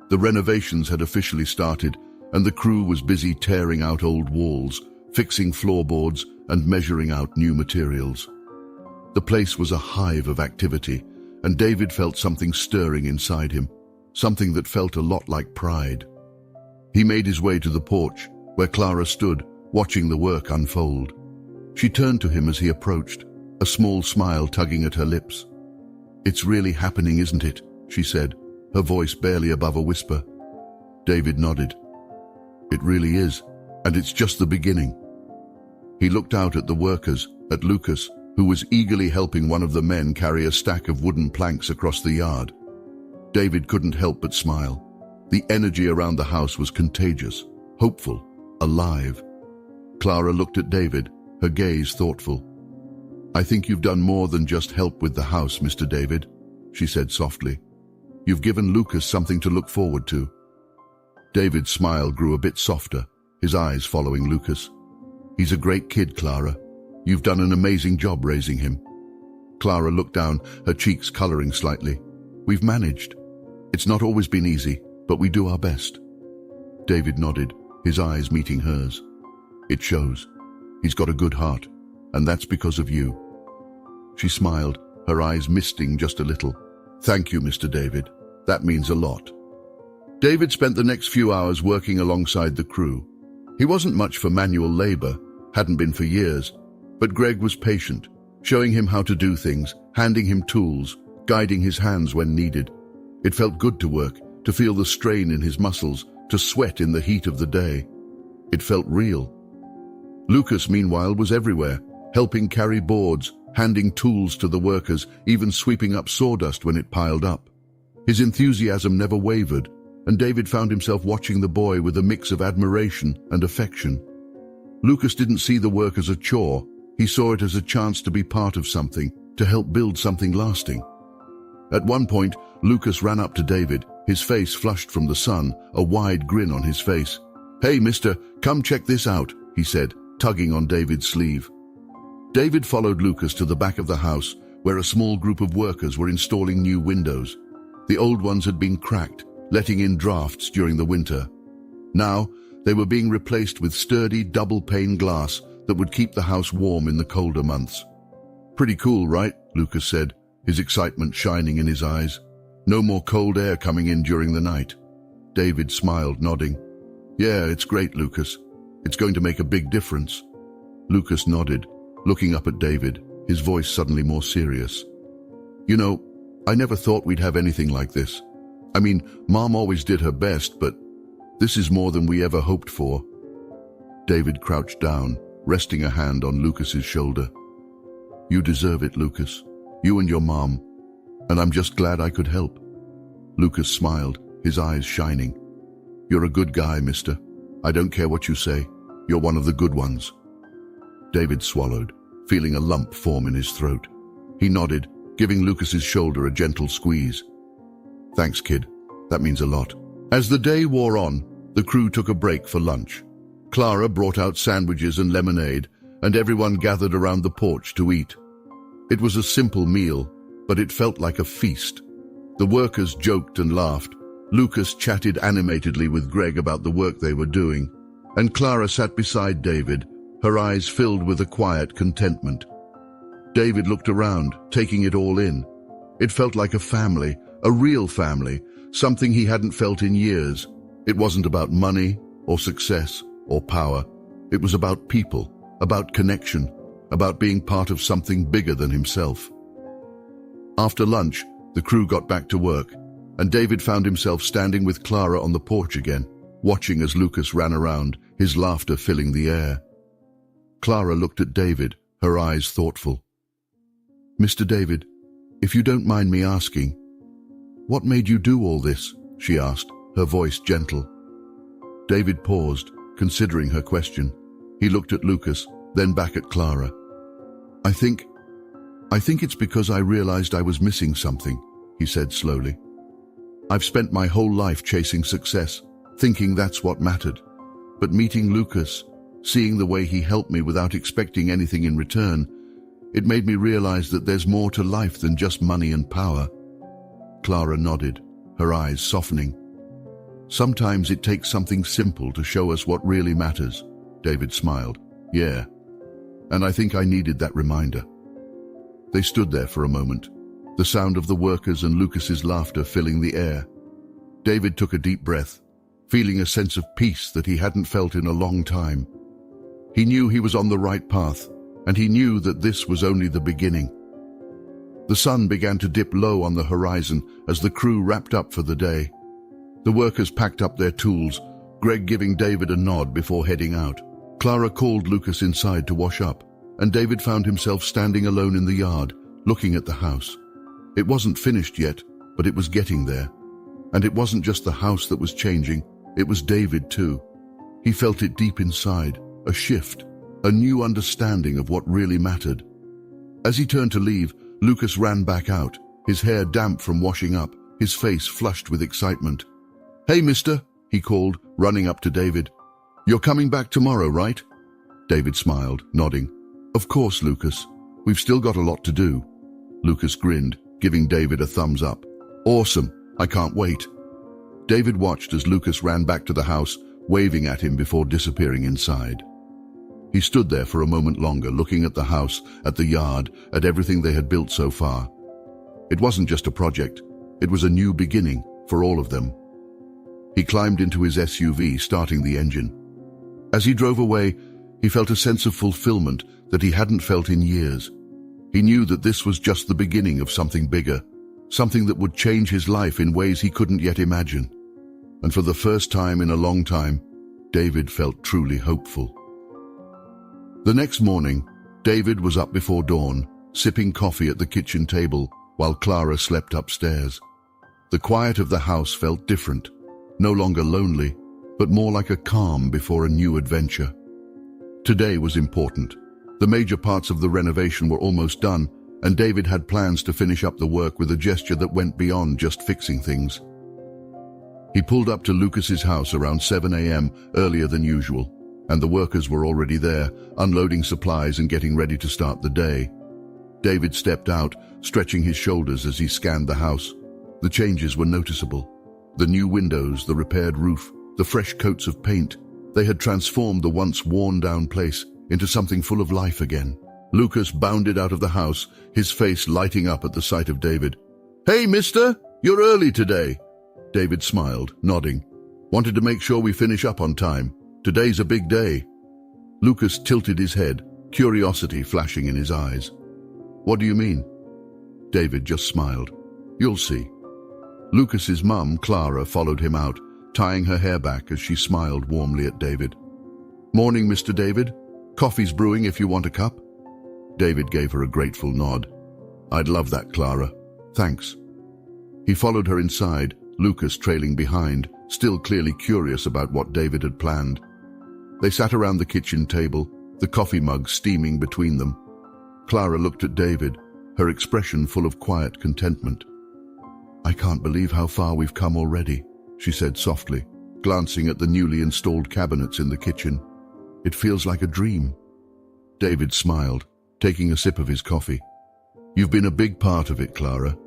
The renovations had officially started, and the crew was busy tearing out old walls, fixing floorboards, and measuring out new materials. The place was a hive of activity, and David felt something stirring inside him, something that felt a lot like pride. He made his way to the porch, where Clara stood, watching the work unfold. She turned to him as he approached, a small smile tugging at her lips. It's really happening, isn't it? She said, her voice barely above a whisper. David nodded. It really is, and it's just the beginning. He looked out at the workers, at Lucas, who was eagerly helping one of the men carry a stack of wooden planks across the yard. David couldn't help but smile. The energy around the house was contagious, hopeful, alive. Clara looked at David, her gaze thoughtful. "I think you've done more than just help with the house, Mr. David," she said softly. "You've given Lucas something to look forward to." David's smile grew a bit softer, his eyes following Lucas. "He's a great kid, Clara. You've done an amazing job raising him." Clara looked down, her cheeks coloring slightly. "We've managed. It's not always been easy, but we do our best." David nodded, his eyes meeting hers. "It shows. He's got a good heart, and that's because of you." She smiled, her eyes misting just a little. "Thank you, Mr. David. That means a lot." David spent the next few hours working alongside the crew. He wasn't much for manual labor, hadn't been for years, but Greg was patient, showing him how to do things, handing him tools, guiding his hands when needed. It felt good to work, to feel the strain in his muscles, to sweat in the heat of the day. It felt real. Lucas, meanwhile, was everywhere, helping carry boards, handing tools to the workers, even sweeping up sawdust when it piled up. His enthusiasm never wavered, and David found himself watching the boy with a mix of admiration and affection. Lucas didn't see the work as a chore. He saw it as a chance to be part of something, to help build something lasting. At one point, Lucas ran up to David, his face flushed from the sun, a wide grin on his face. "Hey, mister, come check this out," he said, tugging on David's sleeve. David followed Lucas to the back of the house, where a small group of workers were installing new windows. The old ones had been cracked, letting in drafts during the winter. Now, they were being replaced with sturdy double-pane glass that would keep the house warm in the colder months. "Pretty cool, right?" Lucas said, his excitement shining in his eyes. "No more cold air coming in during the night." David smiled, nodding. "Yeah, it's great, Lucas. It's going to make a big difference." Lucas nodded, looking up at David, his voice suddenly more serious. "You know, I never thought we'd have anything like this. I mean, Mom always did her best, but this is more than we ever hoped for." David crouched down, resting a hand on Lucas's shoulder. "You deserve it, Lucas. You and your mom. And I'm just glad I could help." Lucas smiled, his eyes shining. "You're a good guy, mister. I don't care what you say. You're one of the good ones." David swallowed, feeling a lump form in his throat. He nodded, giving Lucas's shoulder a gentle squeeze. "Thanks, kid. That means a lot." As the day wore on, the crew took a break for lunch. Clara brought out sandwiches and lemonade, and everyone gathered around the porch to eat. It was a simple meal, but it felt like a feast. The workers joked and laughed. Lucas chatted animatedly with Greg about the work they were doing, and Clara sat beside David, her eyes filled with a quiet contentment. David looked around, taking it all in. It felt like a family, a real family, something he hadn't felt in years. It wasn't about money or success or power. It was about people, about connection, about being part of something bigger than himself. After lunch, the crew got back to work, and David found himself standing with Clara on the porch again, watching as Lucas ran around, his laughter filling the air. Clara looked at David, her eyes thoughtful. "Mr. David, if you don't mind me asking, what made you do all this?" she asked, her voice gentle. David paused, considering her question. He looked at Lucas, then back at Clara. I think it's because I realized I was missing something," he said slowly. "I've spent my whole life chasing success, thinking that's what mattered. But meeting Lucas, seeing the way he helped me without expecting anything in return, it made me realize that there's more to life than just money and power." Clara nodded, her eyes softening. "Sometimes it takes something simple to show us what really matters," David smiled. "Yeah, and I think I needed that reminder." They stood there for a moment, the sound of the workers and Lucas's laughter filling the air. David took a deep breath, feeling a sense of peace that he hadn't felt in a long time. He knew he was on the right path, and he knew that this was only the beginning. The sun began to dip low on the horizon as the crew wrapped up for the day. The workers packed up their tools, Greg giving David a nod before heading out. Clara called Lucas inside to wash up, and David found himself standing alone in the yard, looking at the house. It wasn't finished yet, but it was getting there. And it wasn't just the house that was changing, it was David too. He felt it deep inside, a shift, a new understanding of what really mattered. As he turned to leave, Lucas ran back out, his hair damp from washing up, his face flushed with excitement. "Hey, mister," he called, running up to David. "You're coming back tomorrow, right?" David smiled, nodding. "Of course, Lucas. We've still got a lot to do." Lucas grinned, giving David a thumbs up. "Awesome. I can't wait." David watched as Lucas ran back to the house, waving at him before disappearing inside. He stood there for a moment longer, looking at the house, at the yard, at everything they had built so far. It wasn't just a project. It was a new beginning for all of them. He climbed into his SUV, starting the engine. As he drove away, he felt a sense of fulfillment that he hadn't felt in years. He knew that this was just the beginning of something bigger, something that would change his life in ways he couldn't yet imagine. And for the first time in a long time, David felt truly hopeful. The next morning, David was up before dawn, sipping coffee at the kitchen table while Clara slept upstairs. The quiet of the house felt different, no longer lonely, but more like a calm before a new adventure. Today was important. The major parts of the renovation were almost done, and David had plans to finish up the work with a gesture that went beyond just fixing things. He pulled up to Lucas's house around 7 a.m., earlier than usual, and the workers were already there, unloading supplies and getting ready to start the day. David stepped out, stretching his shoulders as he scanned the house. The changes were noticeable. The new windows, the repaired roof, the fresh coats of paint. They had transformed the once worn-down place into something full of life again. Lucas bounded out of the house, his face lighting up at the sight of David. "Hey, mister, you're early today." David smiled, nodding. "Wanted to make sure we finish up on time. Today's a big day." Lucas tilted his head, curiosity flashing in his eyes. "What do you mean?" David just smiled. "You'll see." Lucas's mum, Clara, followed him out, tying her hair back as she smiled warmly at David. "Morning, Mr. David. Coffee's brewing if you want a cup." David gave her a grateful nod. "I'd love that, Clara. Thanks." He followed her inside, Lucas trailing behind, still clearly curious about what David had planned. They sat around the kitchen table, the coffee mug steaming between them. Clara looked at David, her expression full of quiet contentment. "I can't believe how far we've come already," she said softly, glancing at the newly installed cabinets in the kitchen. "It feels like a dream." David smiled, taking a sip of his coffee. "You've been a big part of it, Clara.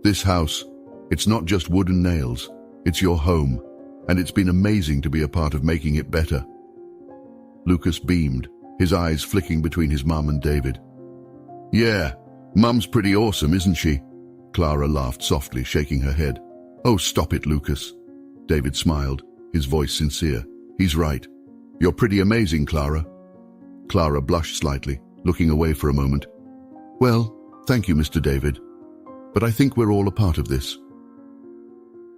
This house, it's not just wood and nails. It's your home, and it's been amazing to be a part of making it better." Lucas beamed, his eyes flicking between his mum and David. "Yeah, Mum's pretty awesome, isn't she?" Clara laughed softly, shaking her head. "Oh, stop it, Lucas." David smiled, his voice sincere. "He's right. You're pretty amazing, Clara." Clara blushed slightly, looking away for a moment. "Well, thank you, Mr. David. But I think we're all a part of this."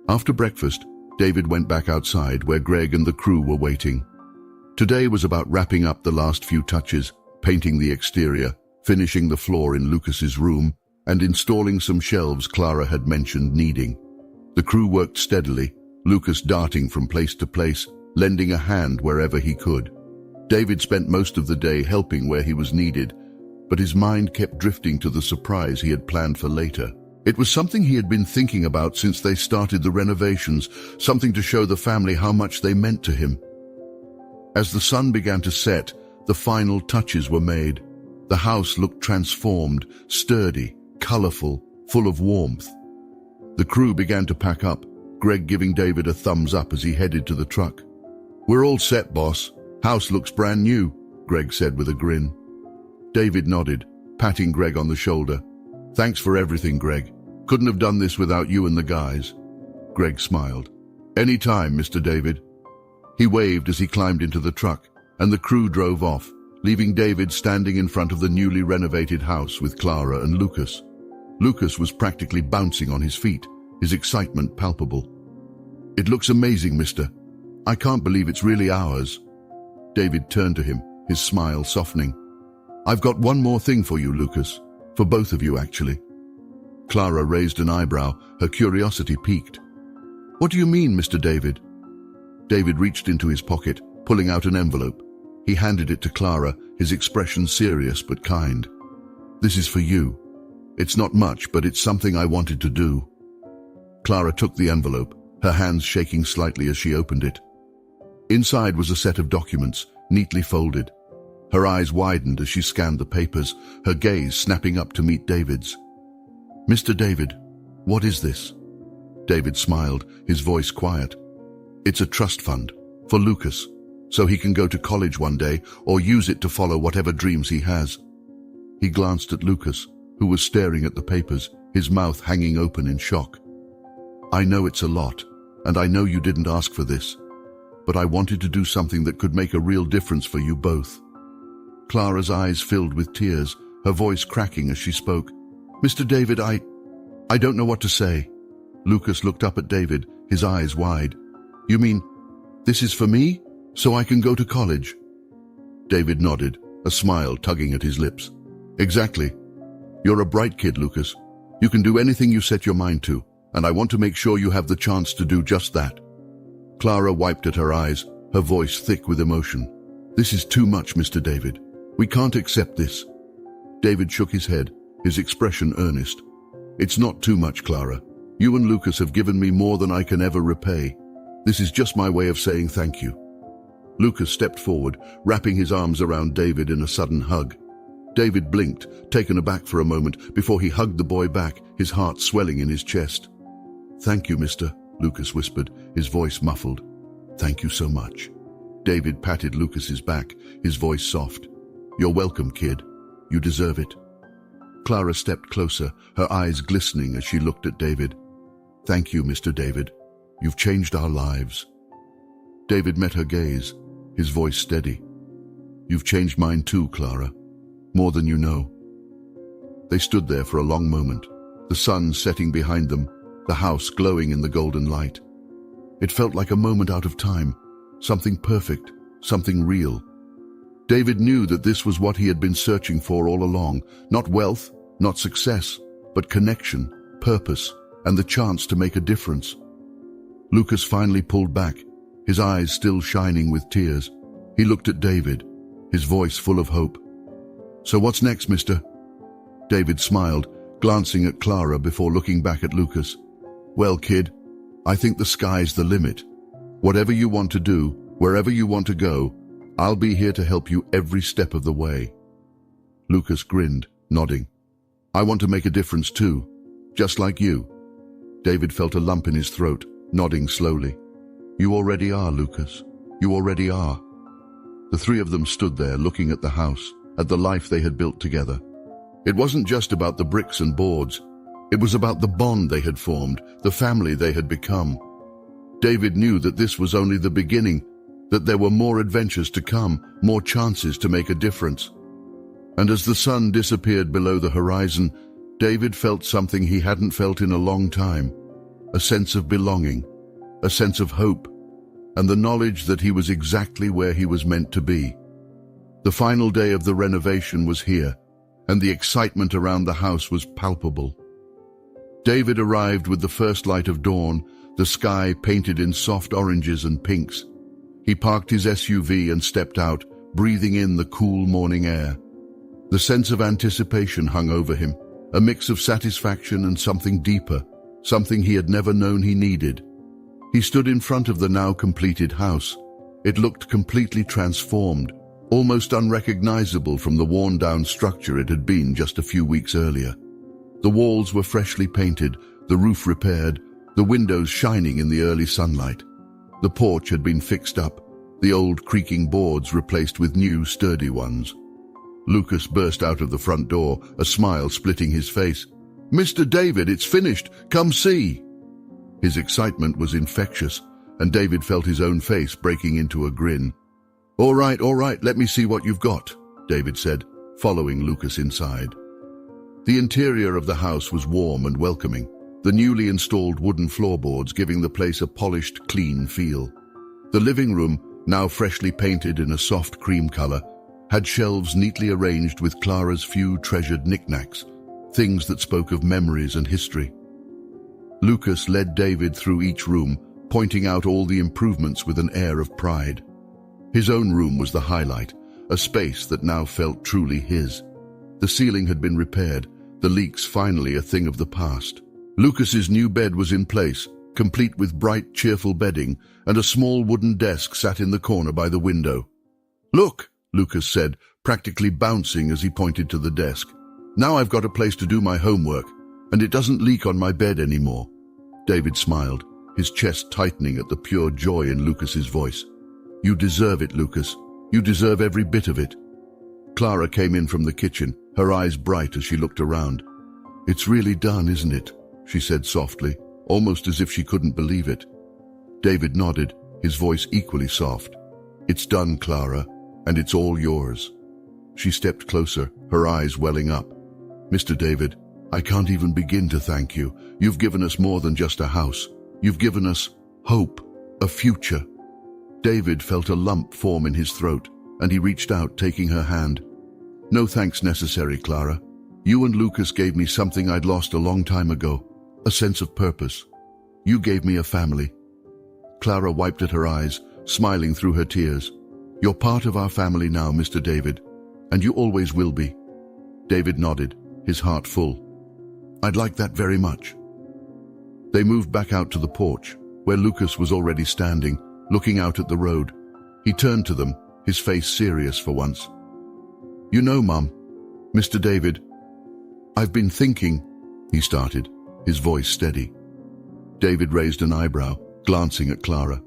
After breakfast, David went back outside where Greg and the crew were waiting. Today was about wrapping up the last few touches, painting the exterior, finishing the floor in Lucas's room, and installing some shelves Clara had mentioned needing. The crew worked steadily, Lucas darting from place to place, lending a hand wherever he could. David spent most of the day helping where he was needed, but his mind kept drifting to the surprise he had planned for later. It was something he had been thinking about since they started the renovations, something to show the family how much they meant to him. As the sun began to set, the final touches were made. The house looked transformed, sturdy, colorful, full of warmth. The crew began to pack up, Greg giving David a thumbs up as he headed to the truck. "We're all set, boss. House looks brand new," Greg said with a grin. David nodded, patting Greg on the shoulder. "Thanks for everything, Greg. Couldn't have done this without you and the guys." Greg smiled. "Any time, Mr. David." He waved as he climbed into the truck, and the crew drove off, leaving David standing in front of the newly renovated house with Clara and Lucas. Lucas was practically bouncing on his feet, his excitement palpable. "It looks amazing, mister. I can't believe it's really ours." David turned to him, his smile softening. I've got one more thing for you, Lucas. For both of you, actually. Clara raised an eyebrow, her curiosity piqued. What do you mean, Mr. David? David reached into his pocket, pulling out an envelope. He handed it to Clara, his expression serious but kind. This is for you. It's not much, but it's something I wanted to do. Clara took the envelope, her hands shaking slightly as she opened it. Inside was a set of documents, neatly folded. Her eyes widened as she scanned the papers, her gaze snapping up to meet David's. Mr. David, what is this? David smiled, his voice quiet. It's a trust fund, for Lucas, so he can go to college one day or use it to follow whatever dreams he has. He glanced at Lucas, who was staring at the papers, his mouth hanging open in shock. I know it's a lot, and I know you didn't ask for this, but I wanted to do something that could make a real difference for you both. Clara's eyes filled with tears, her voice cracking as she spoke. Mr. David, I don't know what to say. Lucas looked up at David, his eyes wide. You mean, this is for me, so I can go to college? David nodded, a smile tugging at his lips. Exactly. You're a bright kid, Lucas. You can do anything you set your mind to, and I want to make sure you have the chance to do just that. Clara wiped at her eyes, her voice thick with emotion. This is too much, Mr. David. We can't accept this. David shook his head, his expression earnest. It's not too much, Clara. You and Lucas have given me more than I can ever repay. This is just my way of saying thank you. Lucas stepped forward, wrapping his arms around David in a sudden hug. David blinked, taken aback for a moment, before he hugged the boy back, his heart swelling in his chest. Thank you, mister, Lucas whispered, his voice muffled. Thank you so much. David patted Lucas's back, his voice soft. You're welcome, kid. You deserve it. Clara stepped closer, her eyes glistening as she looked at David. Thank you, Mr. David. You've changed our lives. David met her gaze, his voice steady. You've changed mine too, Clara. More than you know. They stood there for a long moment, the sun setting behind them, the house glowing in the golden light. It felt like a moment out of time, something perfect, something real. David knew that this was what he had been searching for all along, not wealth, not success, but connection, purpose, and the chance to make a difference. Lucas finally pulled back, his eyes still shining with tears. He looked at David, his voice full of hope. So what's next, mister? David smiled, glancing at Clara before looking back at Lucas. Well, kid, I think the sky's the limit. Whatever you want to do, wherever you want to go, I'll be here to help you every step of the way. Lucas grinned, nodding. I want to make a difference too, just like you. David felt a lump in his throat, nodding slowly. You already are, Lucas. You already are. The three of them stood there looking at the house, at the life they had built together. It wasn't just about the bricks and boards. It was about the bond they had formed, the family they had become. David knew that this was only the beginning, that there were more adventures to come, more chances to make a difference. And as the sun disappeared below the horizon, David felt something he hadn't felt in a long time, a sense of belonging, a sense of hope, and the knowledge that he was exactly where he was meant to be. The final day of the renovation was here, and the excitement around the house was palpable. David arrived with the first light of dawn, the sky painted in soft oranges and pinks. He parked his SUV and stepped out, breathing in the cool morning air. The sense of anticipation hung over him, a mix of satisfaction and something deeper, something he had never known he needed. He stood in front of the now completed house. It looked completely transformed, almost unrecognizable from the worn-down structure it had been just a few weeks earlier. The walls were freshly painted, the roof repaired, the windows shining in the early sunlight. The porch had been fixed up, the old creaking boards replaced with new, sturdy ones. Lucas burst out of the front door, a smile splitting his face. "Mr. David, it's finished! Come see!" His excitement was infectious, and David felt his own face breaking into a grin. All right, let me see what you've got," David said, following Lucas inside. The interior of the house was warm and welcoming, the newly installed wooden floorboards giving the place a polished, clean feel. The living room, now freshly painted in a soft cream color, had shelves neatly arranged with Clara's few treasured knickknacks, things that spoke of memories and history. Lucas led David through each room, pointing out all the improvements with an air of pride. His own room was the highlight, a space that now felt truly his. The ceiling had been repaired, the leaks finally a thing of the past. Lucas's new bed was in place, complete with bright, cheerful bedding, and a small wooden desk sat in the corner by the window. "Look," Lucas said, practically bouncing as he pointed to the desk. "Now I've got a place to do my homework, and it doesn't leak on my bed anymore." David smiled, his chest tightening at the pure joy in Lucas's voice. "You deserve it, Lucas. You deserve every bit of it." Clara came in from the kitchen, her eyes bright as she looked around. "It's really done, isn't it?" she said softly, almost as if she couldn't believe it. David nodded, his voice equally soft. "It's done, Clara, and it's all yours." She stepped closer, her eyes welling up. "Mr. David, I can't even begin to thank you. You've given us more than just a house. You've given us hope, a future." David felt a lump form in his throat, and he reached out, taking her hand. "No thanks necessary, Clara. You and Lucas gave me something I'd lost a long time ago, a sense of purpose. You gave me a family." Clara wiped at her eyes, smiling through her tears. "You're part of our family now, Mr. David, and you always will be." David nodded, his heart full. "I'd like that very much." They moved back out to the porch, where Lucas was already standing, looking out at the road. He turned to them, his face serious for once. "You know, Mum, Mr. David, I've been thinking," he started, his voice steady. David raised an eyebrow, glancing at Clara.